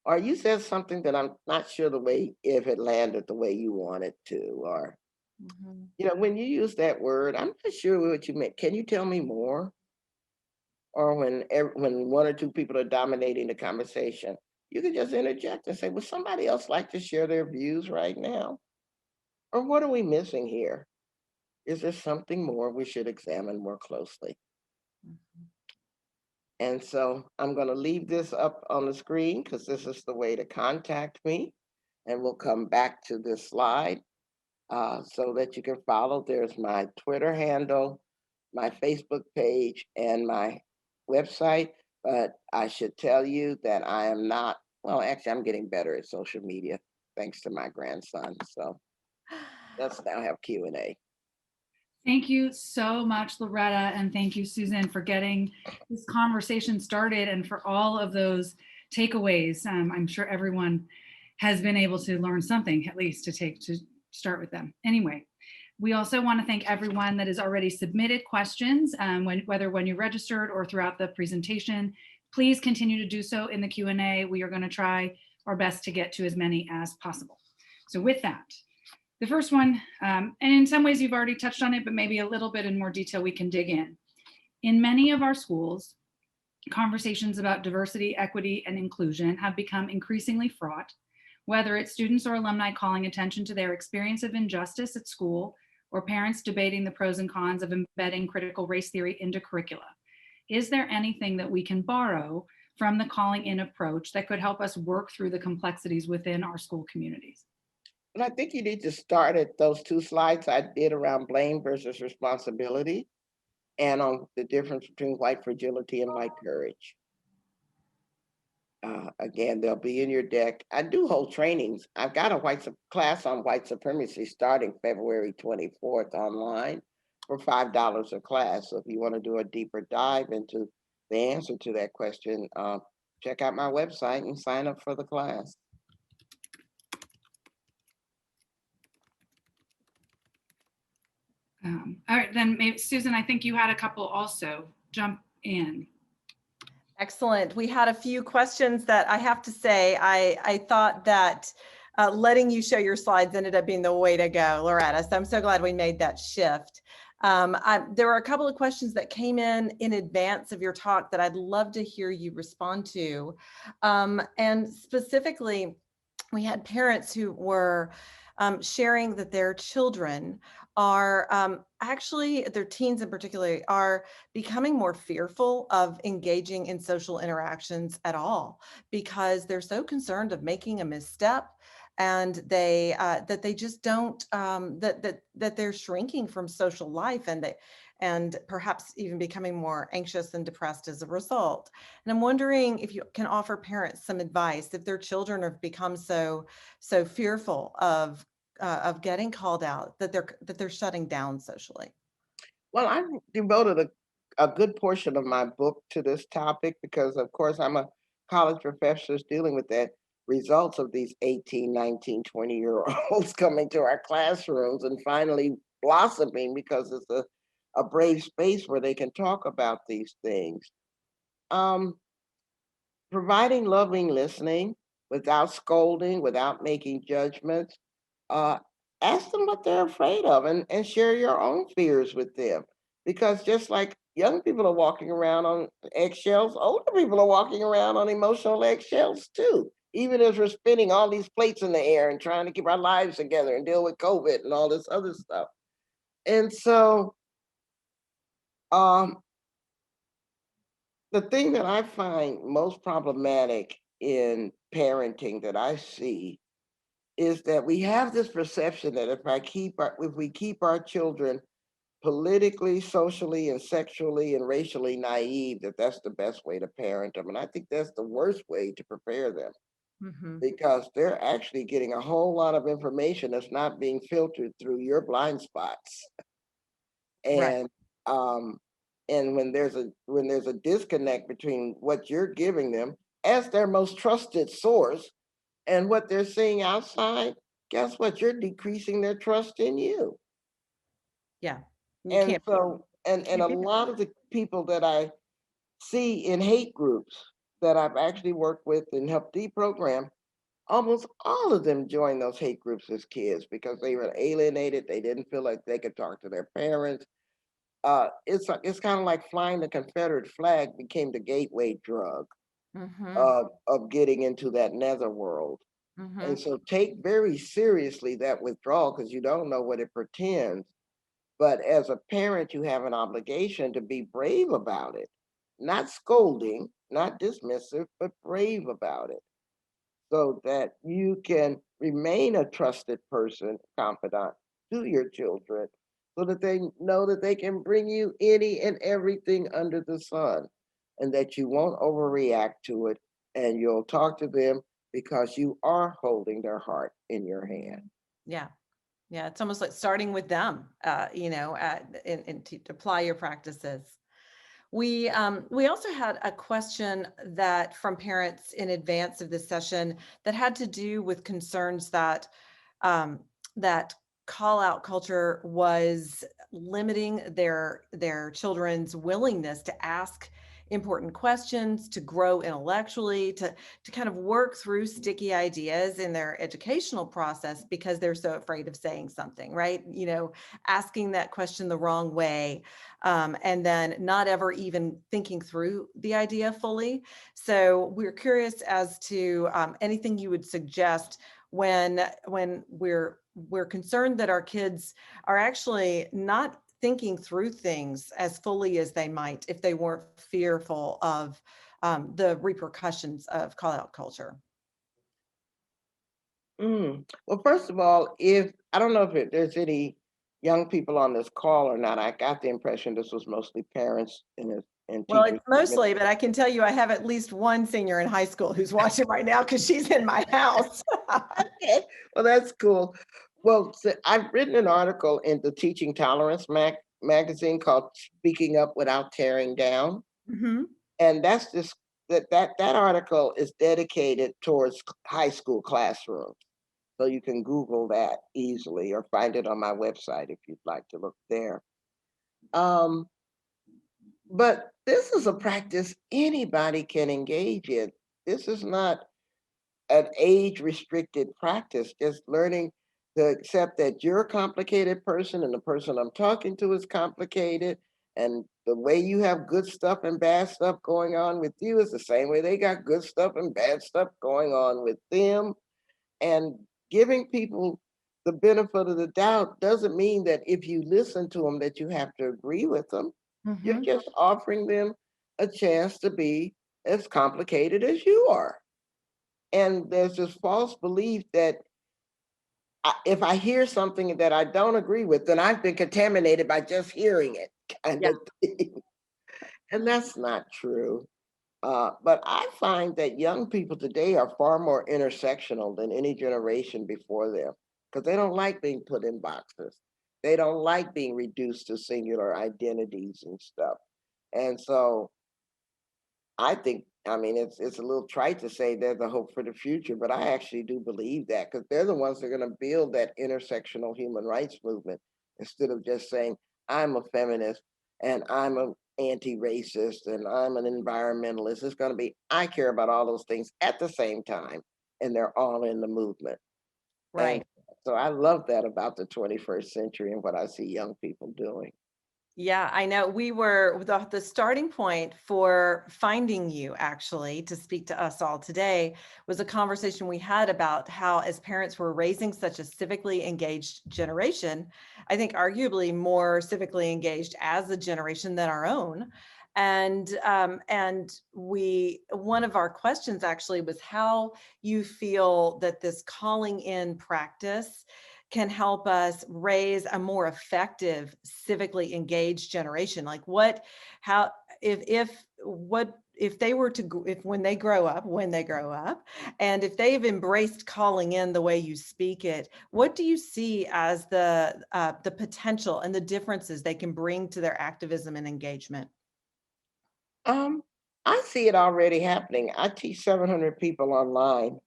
or you said something that I'm not sure the way if it landed the way you want it to, or Mhm. when you use that word, I'm not sure what you meant. Can you tell me more? Or when one or two people are dominating the conversation, you can just interject and say, "Would somebody else like to share their views right now?" Or what are we missing here? Is there something more we should examine more closely? Mhm. And so I'm going to leave this up on the screen because this is the way to contact me. And we'll come back to this slide so that you can follow. There's my Twitter handle, my Facebook page, and my website. But I should tell you that I am not, well, actually, I'm getting better at social media thanks to my grandson. So let's now have Q&A. Thank you so much, Loretta, and thank you, Susan, for getting this conversation started and for all of those takeaways. I'm sure everyone has been able to learn something, at least to take to start with them. Anyway, we also want to thank everyone that has already submitted questions, whether when you registered or throughout the presentation. Please continue to do so in the Q&A. We are going to try our best to get to as many as possible. So with that, the first one, and in some ways you've already touched on it, but maybe a little bit in more detail we can dig in. In many of our schools, conversations about diversity, equity, and inclusion have become increasingly fraught, whether it's students or alumni calling attention to their experience of injustice at school or parents debating the pros and cons of embedding critical race theory into curricula. Is there anything that we can borrow from the calling in approach that could help us work through the complexities within our school communities? And I think you need to start at those two slides I did around blame versus responsibility and on the difference between white fragility and white courage. Again, they'll be in your deck. I do hold trainings. I've got a class on white supremacy starting February 24th online for $5 a class. So if you want to do a deeper dive into the answer to that question, check out my website and sign up for the class. All right, then maybe Susan, I think you had a couple also. Jump in. Excellent. We had a few questions that I have to say, I thought that letting you show your slides ended up being the way to go, Loretta. So I'm so glad we made that shift. There were a couple of questions that came in advance of your talk that I'd love to hear you respond to. And specifically, we had parents who were sharing that their children are actually, their teens in particular, are becoming more fearful of engaging in social interactions at all because they're so concerned of making a misstep, and that they just don't that they're shrinking from social life, and perhaps even becoming more anxious and depressed as a result. And I'm wondering if you can offer parents some advice if their children have become so fearful of getting called out that they're shutting down socially. Well, I devoted a good portion of my book to this topic because, of course, I'm a college professor dealing with the results of these 18, 19, 20-year-olds coming to our classrooms and finally blossoming because it's a brave space where they can talk about these things. Um, Providing loving listening without scolding, without making judgments. Uh, Ask them what they're afraid of and share your own fears with them. Because just like young people are walking around on eggshells, older people are walking around on emotional eggshells too. Even as we're spinning all these plates in the air and trying to keep our lives together and deal with COVID and all this other stuff. And so um, the thing that I find most problematic in parenting that I see is that we have this perception that if we keep our children politically, socially, and sexually and racially naive, that's the best way to parent them. And I think that's the worst way to prepare them Mm-hmm. because they're actually getting a whole lot of information that's not being filtered through your blind spots. Right. And um, and when there's a disconnect between what you're giving them as their most trusted source and what they're seeing outside, guess what? You're decreasing their trust in you. Yeah. You And can't. so And a lot of the people that I see in hate groups that I've actually worked with and helped deprogram, almost all of them joined those hate groups as kids because they were alienated. They didn't feel like they could talk to their parents. It's kind of like flying the Confederate flag became the gateway drug Mm-hmm. of getting into that netherworld. Mm-hmm. And so take very seriously that withdrawal because you don't know what it portends. But as a parent, you have an obligation to be brave about it, not scolding, not dismissive, but brave about it so that you can remain a trusted person, confidant to your children, so that they know that they can bring you any and everything under the sun and that you won't overreact to it and you'll talk to them because you are holding their heart in your hand. Yeah. Yeah. It's almost like starting with them, and to apply your practices. We also had a question that from parents in advance of this session that had to do with concerns that that call out culture was limiting their children's willingness to ask important questions, to grow intellectually, to kind of work through sticky ideas in their educational process because they're so afraid of saying something, right? Asking that question the wrong way, and then not ever even thinking through the idea fully. So we're curious as to anything you would suggest when we're concerned that our kids are actually not thinking through things as fully as they might if they weren't fearful of the repercussions of call out culture. Well, first of all, if I don't know if there's any young people on this call or not, I got the impression this was mostly parents and Well, teachers. it's mostly, but I can tell you I have at least one senior in high school who's watching right now because she's in my house. Okay, well, that's cool. Well, so I've written an article in the Teaching Tolerance magazine called "Speaking Up Without Tearing Down," Mhm. and that's just that article is dedicated towards high school classrooms. So you can Google that easily or find it on my website if you'd like to look there. Um, but this is a practice anybody can engage in. This is not an age restricted practice, just learning to accept that you're a complicated person and the person I'm talking to is complicated. And the way you have good stuff and bad stuff going on with you is the same way they got good stuff and bad stuff going on with them. And giving people the benefit of the doubt doesn't mean that if you listen to them that you have to agree with them. You're Mhm. just offering them a chance to be as complicated as you are. And there's this false belief that if I hear something that I don't agree with, then I've been contaminated by just hearing it, kind Yeah. of thing. And that's not true. But I find that young people today are far more intersectional than any generation before them because they don't like being put in boxes. They don't like being reduced to singular identities and stuff. And so I think, I mean, it's a little trite to say there's a hope for the future, but I actually do believe that because they're the ones that are going to build that intersectional human rights movement instead of just saying, I'm a feminist and I'm an anti-racist and I'm an environmentalist. It's going to be, I care about all those things at the same time, and they're all in the movement. And Right. so I love that about the 21st century and what I see young people doing. Yeah, I know. We were the starting point for finding you actually to speak to us all today was a conversation we had about how, as parents, we're raising such a civically engaged generation. I think arguably more civically engaged as a generation than our own. And we one of our questions actually was how you feel that this calling in practice can help us raise a more effective civically engaged generation. Like how if what if they were to if when they grow up and if they've embraced calling in the way you speak it, what do you see as the potential and the differences they can bring to their activism and engagement? Um, I see it already happening. I teach 700 people online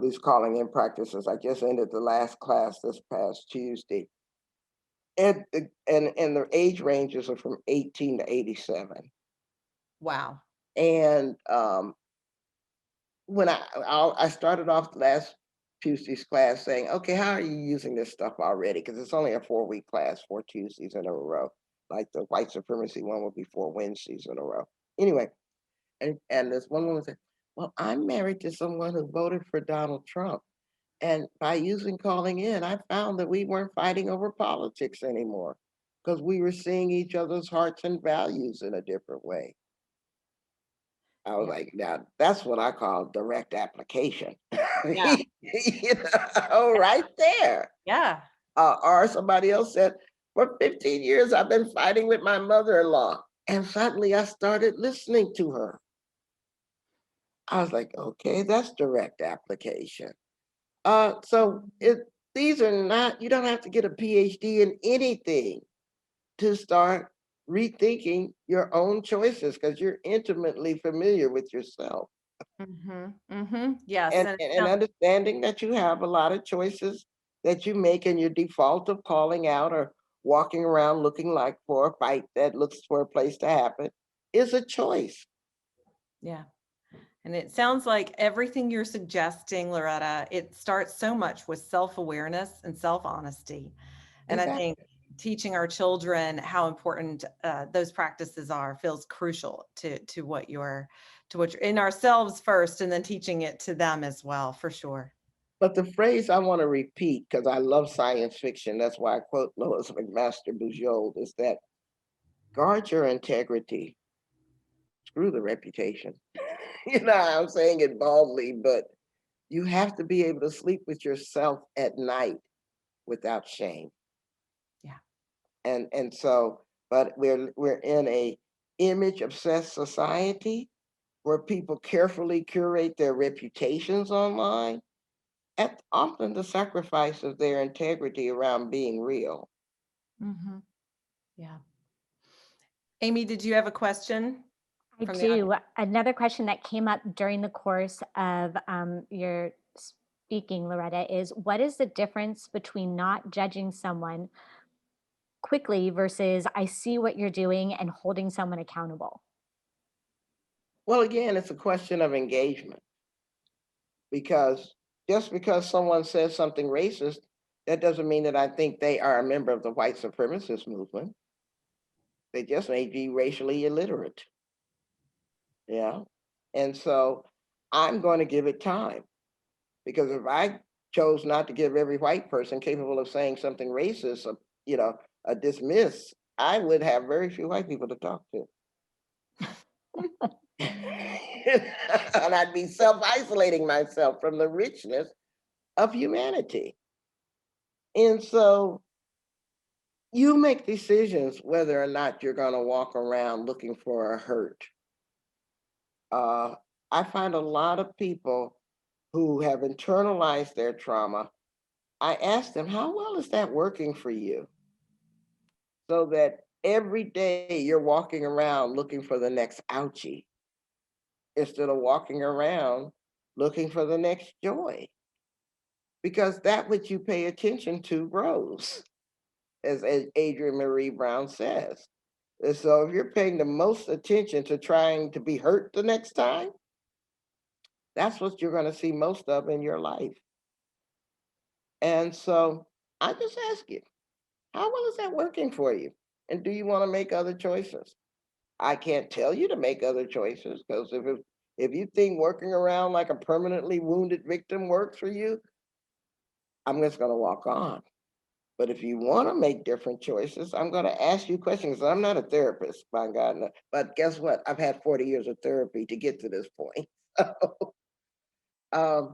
these calling in practices. I just ended the last class this past Tuesday. And the age ranges are from 18 to 87. Wow. And when I started off last Tuesday's class saying, okay, how are you using this stuff already? Because it's only a 4-week class, 4 Tuesdays in a row. Like the white supremacy one will be 4 Wednesdays in a row. Anyway, and this one woman said, well, I'm married to someone who voted for Donald Trump. And by using calling in, I found that we weren't fighting over politics anymore because we were seeing each other's hearts and values in a different way. I was Yeah. like, now that's what I call direct application. Yeah. Right there. Yeah. Or somebody else said, for 15 years, I've been fighting with my mother-in-law. And suddenly I started listening to her. I was like, okay, that's direct application. So these are not, you don't have to get a PhD in anything to start rethinking your own choices because you're intimately familiar with yourself. Yes. And understanding that you have a lot of choices that you make, and your default of calling out or walking around looking like for a fight that looks for a place to happen is a choice. Yeah. And it sounds like everything you're suggesting, Loretta, it starts so much with self-awareness and self-honesty. And I think teaching our children how important those practices are feels crucial to what you're in ourselves first, and then teaching it to them as well, for sure. But the phrase I want to repeat, because I love science fiction, that's why I quote Lois McMaster Bujold, is that guard your integrity, screw the reputation. I'm saying it baldly, but you have to be able to sleep with yourself at night without shame. Yeah. And so, but we're in a image obsessed society where people carefully curate their reputations online at often the sacrifice of their integrity around being real. Yeah. Amy, did you have a question? I from the do. Another question that came up during the course of your speaking, Loretta, is what is the difference between not judging someone quickly versus I see what you're doing and holding someone accountable? Well, again, it's a question of engagement, because just because someone says something racist, that doesn't mean that I think they are a member of the white supremacist movement. They just may be racially illiterate. Yeah. And so I'm going to give it time, because if I chose not to give every white person capable of saying something racist, a dismiss, I would have very few white people to talk to. And I'd be self-isolating myself from the richness of humanity. And so you make decisions whether or not you're going to walk around looking for a hurt. I find a lot of people who have internalized their trauma, I ask them, how well is that working for you? So that every day you're walking around looking for the next ouchie instead of walking around looking for the next joy. Because that which you pay attention to grows, as Adrienne Marie Brown says. And so if you're paying the most attention to trying to be hurt the next time, that's what you're going to see most of in your life. And so I just ask you, how well is that working for you? And do you want to make other choices? I can't tell you to make other choices, because if you think working around like a permanently wounded victim works for you, I'm just going to walk on. But if you want to make different choices, I'm going to ask you questions. I'm not a therapist, by God, no. But guess what? I've had 40 years of therapy to get to this point. So,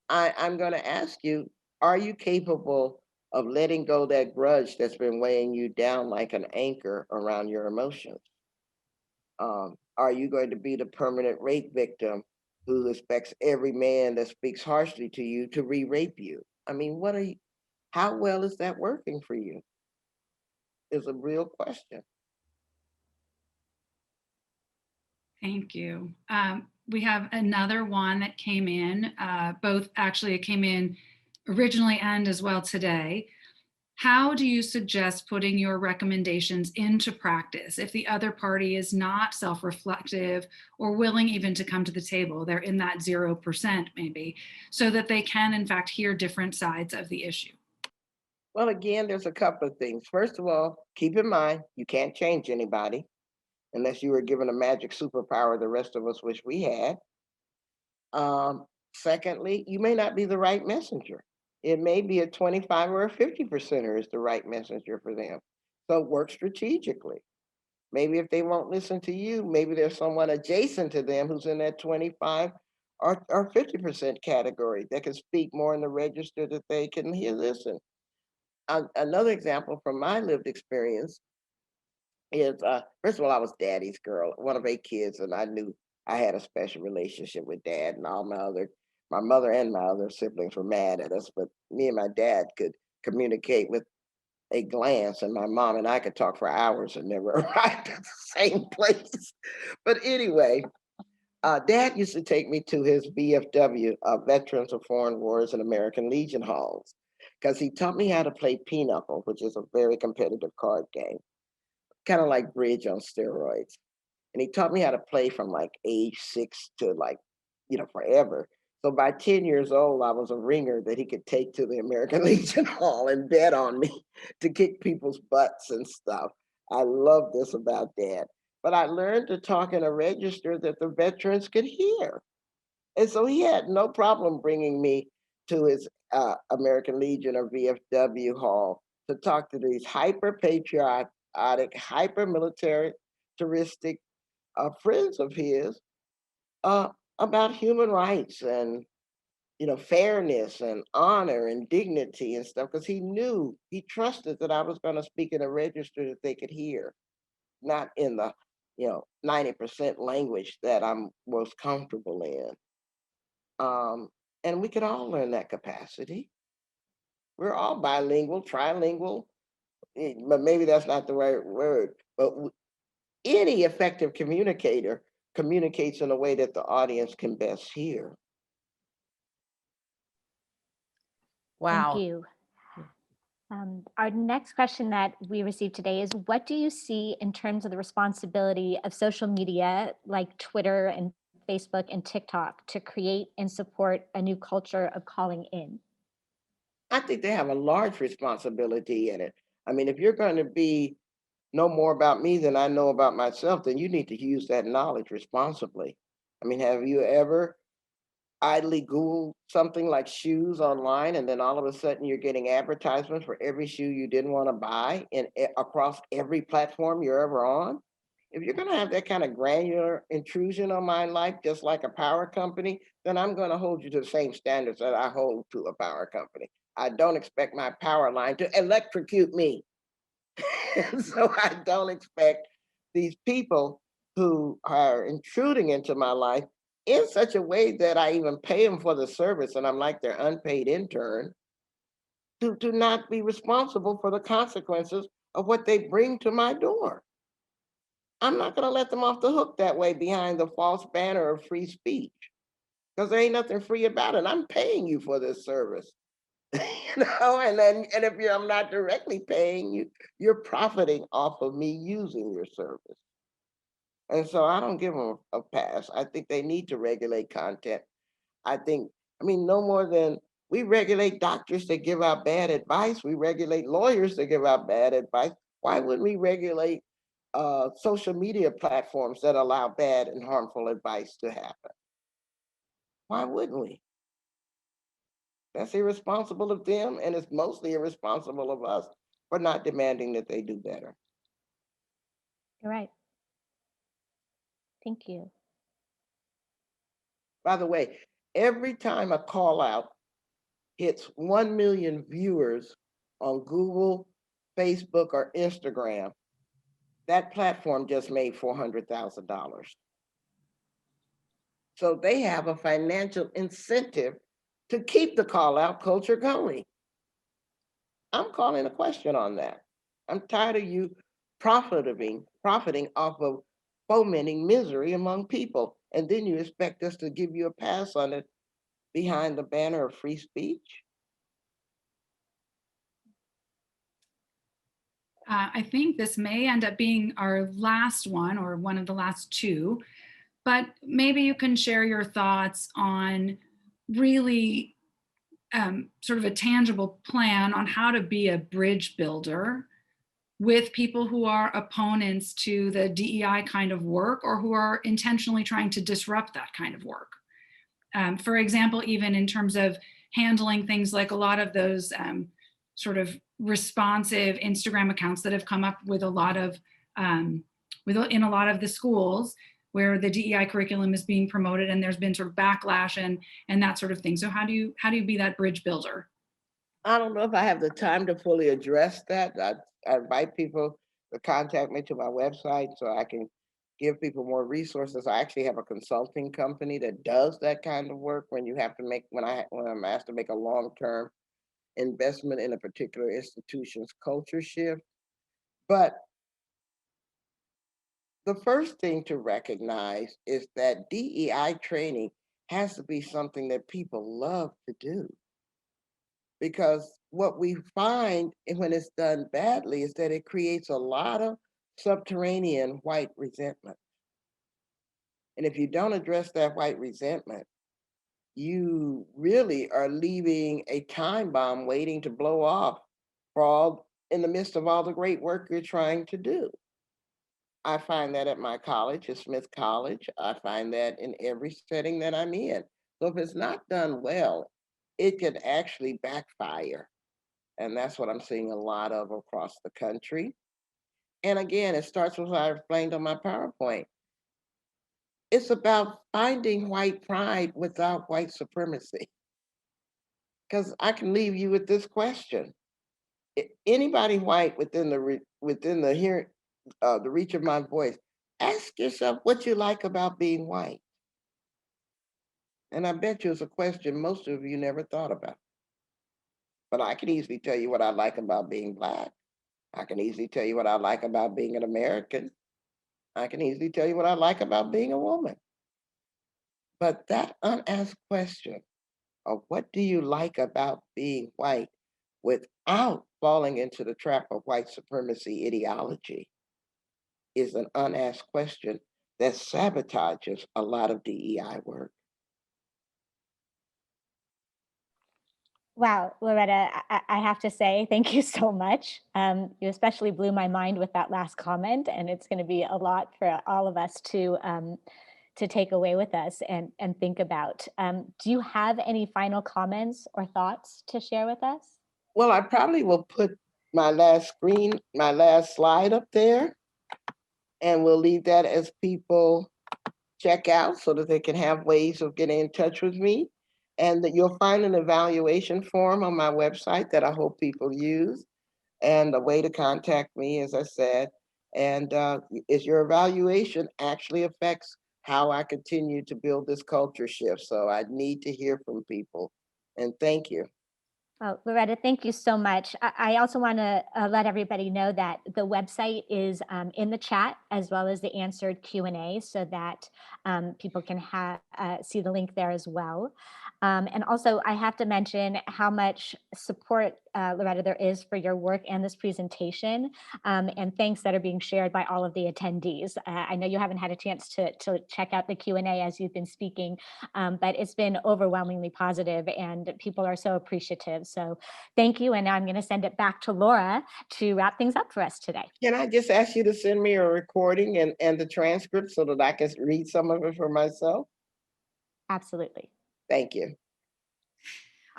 I'm going to ask you, are you capable of letting go that grudge that's been weighing you down like an anchor around your emotions? Are you going to be the permanent rape victim who expects every man that speaks harshly to you to re-rape you? I mean, how well is that working for you? Is a real question. Thank you. We have another one that came in, both actually it came in originally and as well today. how do you suggest putting your recommendations into practice if the other party is not self-reflective or willing even to come to the table? They're in that 0% maybe, so that they can in fact hear different sides of the issue. Well, again, there's a couple of things. First of all, keep in mind, you can't change anybody unless you were given a magic superpower the rest of us wish we had. Secondly, you may not be the right messenger. It may be a 25 or a 50%er is the right messenger for them. So work strategically. Maybe if they won't listen to you, maybe there's someone adjacent to them who's in that 25 or 50% category that can speak more in the register that they can hear, listen. Another example from my lived experience is first of all, I was daddy's girl, one of 8 kids, and I knew I had a special relationship with dad, and all my mother and my other siblings were mad at us, but me and my dad could communicate with a glance, and my mom and I could talk for hours and never arrived at the same place. But anyway, dad used to take me to his VFW, Veterans of Foreign Wars and American Legion halls, because he taught me how to play pinochle, which is a very competitive card game, kind of like bridge on steroids. And he taught me how to play from like age 6 to like, forever. So by 10 years old, I was a ringer that he could take to the American Legion Hall and bet on me to kick people's butts and stuff. I love this about dad. But I learned to talk in a register that the veterans could hear. And so he had no problem bringing me to his American Legion or VFW hall to talk to these hyper patriotic, hyper militaristic friends of his about human rights and fairness and honor and dignity and stuff, because he trusted that I was going to speak in a register that they could hear, not in the 90% language that I'm most comfortable in. And we could all learn that capacity. We're all bilingual, trilingual, but maybe that's not the right word. But any effective communicator communicates in a way that the audience can best hear. Wow. Thank you. Our next question that we received today is, what do you see in terms of the responsibility of social media like Twitter and Facebook and TikTok to create and support a new culture of calling in? I think they have a large responsibility in it. I mean, if you're going to know more about me than I know about myself, then you need to use that knowledge responsibly. I mean, have you ever idly Googled something like shoes online, and then all of a sudden you're getting advertisements for every shoe you didn't want to buy across every platform you're ever on? If you're going to have that kind of granular intrusion on my life, just like a power company, then I'm going to hold you to the same standards that I hold to a power company. I don't expect my power line to electrocute me. So I don't expect these people who are intruding into my life in such a way that I even pay them for the service and I'm like their unpaid intern to not be responsible for the consequences of what they bring to my door. I'm not going to let them off the hook that way behind the false banner of free speech, because there ain't nothing free about it. I'm paying you for this service. And if I'm not directly paying you, you're profiting off of me using your service. And so I don't give them a pass. I think they need to regulate content. No more than we regulate doctors that give out bad advice. We regulate lawyers that give out bad advice. Why wouldn't we regulate social media platforms that allow bad and harmful advice to happen? Why wouldn't we? That's irresponsible of them, and it's mostly irresponsible of us for not demanding that they do better. You're right. Thank you. By the way, every time a call out hits 1 million viewers on Google, Facebook, or Instagram, that platform just made $400,000. So they have a financial incentive to keep the call out culture going. I'm calling a question on that. I'm tired of you profiting off of fomenting misery among people. And then you expect us to give you a pass on it behind the banner of free speech? I think this may end up being our last one or one of the last two, but maybe you can share your thoughts on really sort of a tangible plan on how to be a bridge builder with people who are opponents to the DEI kind of work or who are intentionally trying to disrupt that kind of work. For example, even in terms of handling things like a lot of those sort of responsive Instagram accounts that have come up with a lot of, in a lot of the schools where the DEI curriculum is being promoted and there's been sort of backlash and that sort of thing. So how do you be that bridge builder? I don't know if I have the time to fully address that. I invite people to contact me to my website so I can give people more resources. I actually have a consulting company that does that kind of work when you have to make, when I'm asked to make a long-term investment in a particular institution's culture shift. But the first thing to recognize is that DEI training has to be something that people love to do. Because what we find when it's done badly is that it creates a lot of subterranean white resentment. And if you don't address that white resentment, you really are leaving a time bomb waiting to blow off for all in the midst of all the great work you're trying to do. I find that at my college, at Smith College. I find that in every setting that I'm in. So if it's not done well, it can actually backfire. And that's what I'm seeing a lot of across the country. And again, it starts with what I explained on my PowerPoint. It's about finding white pride without white supremacy. Because I can leave you with this question: anybody white within the the reach of my voice, ask yourself what you like about being white. And I bet you it's a question most of you never thought about. But I can easily tell you what I like about being Black. I can easily tell you what I like about being an American. I can easily tell you what I like about being a woman. But that unasked question of what do you like about being white without falling into the trap of white supremacy ideology is an unasked question that sabotages a lot of DEI work. Wow, Loretta, I have to say thank you so much. You especially blew my mind with that last comment, and it's going to be a lot for all of us to take away with us and think about. Do you have any final comments or thoughts to share with us? Well, I probably will put my last slide up there, and we'll leave that as people check out so that they can have ways of getting in touch with me. And that you'll find an evaluation form on my website that I hope people use. And the way to contact me, as I said, and is your evaluation actually affects how I continue to build this culture shift. So I need to hear from people. And thank you. Oh, Loretta, thank you so much. I also want to let everybody know that the website is in the chat as well as the answered Q&A so that people can see the link there as well. And also, I have to mention how much support, Loretta, there is for your work and this presentation, and thanks that are being shared by all of the attendees. I know you haven't had a chance to check out the Q&A as you've been speaking, but it's been overwhelmingly positive and people are so appreciative. So thank you. And now I'm going to send it back to Laura to wrap things up for us today. Can I just ask you to send me a recording and the transcript so that I can read some of it for myself? Absolutely. Thank you.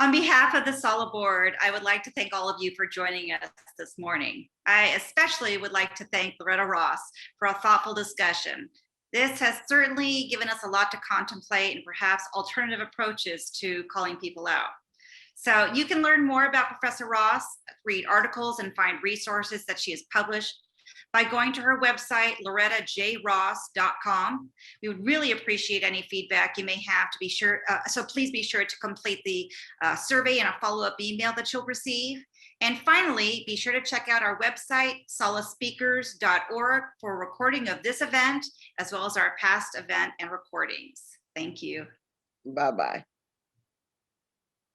On behalf of the SALA board, I would like to thank all of you for joining us this morning. I especially would like to thank Loretta Ross for a thoughtful discussion. This has certainly given us a lot to contemplate and perhaps alternative approaches to calling people out. So you can learn more about Professor Ross, read articles and find resources that she has published by going to her website, lorettajross.com. We would really appreciate any feedback you may have so please be sure to complete the survey and a follow-up email that you'll receive. And finally, be sure to check out our website, salaspeakers.org, for a recording of this event, as well as our past event and recordings. Thank you. Bye-bye.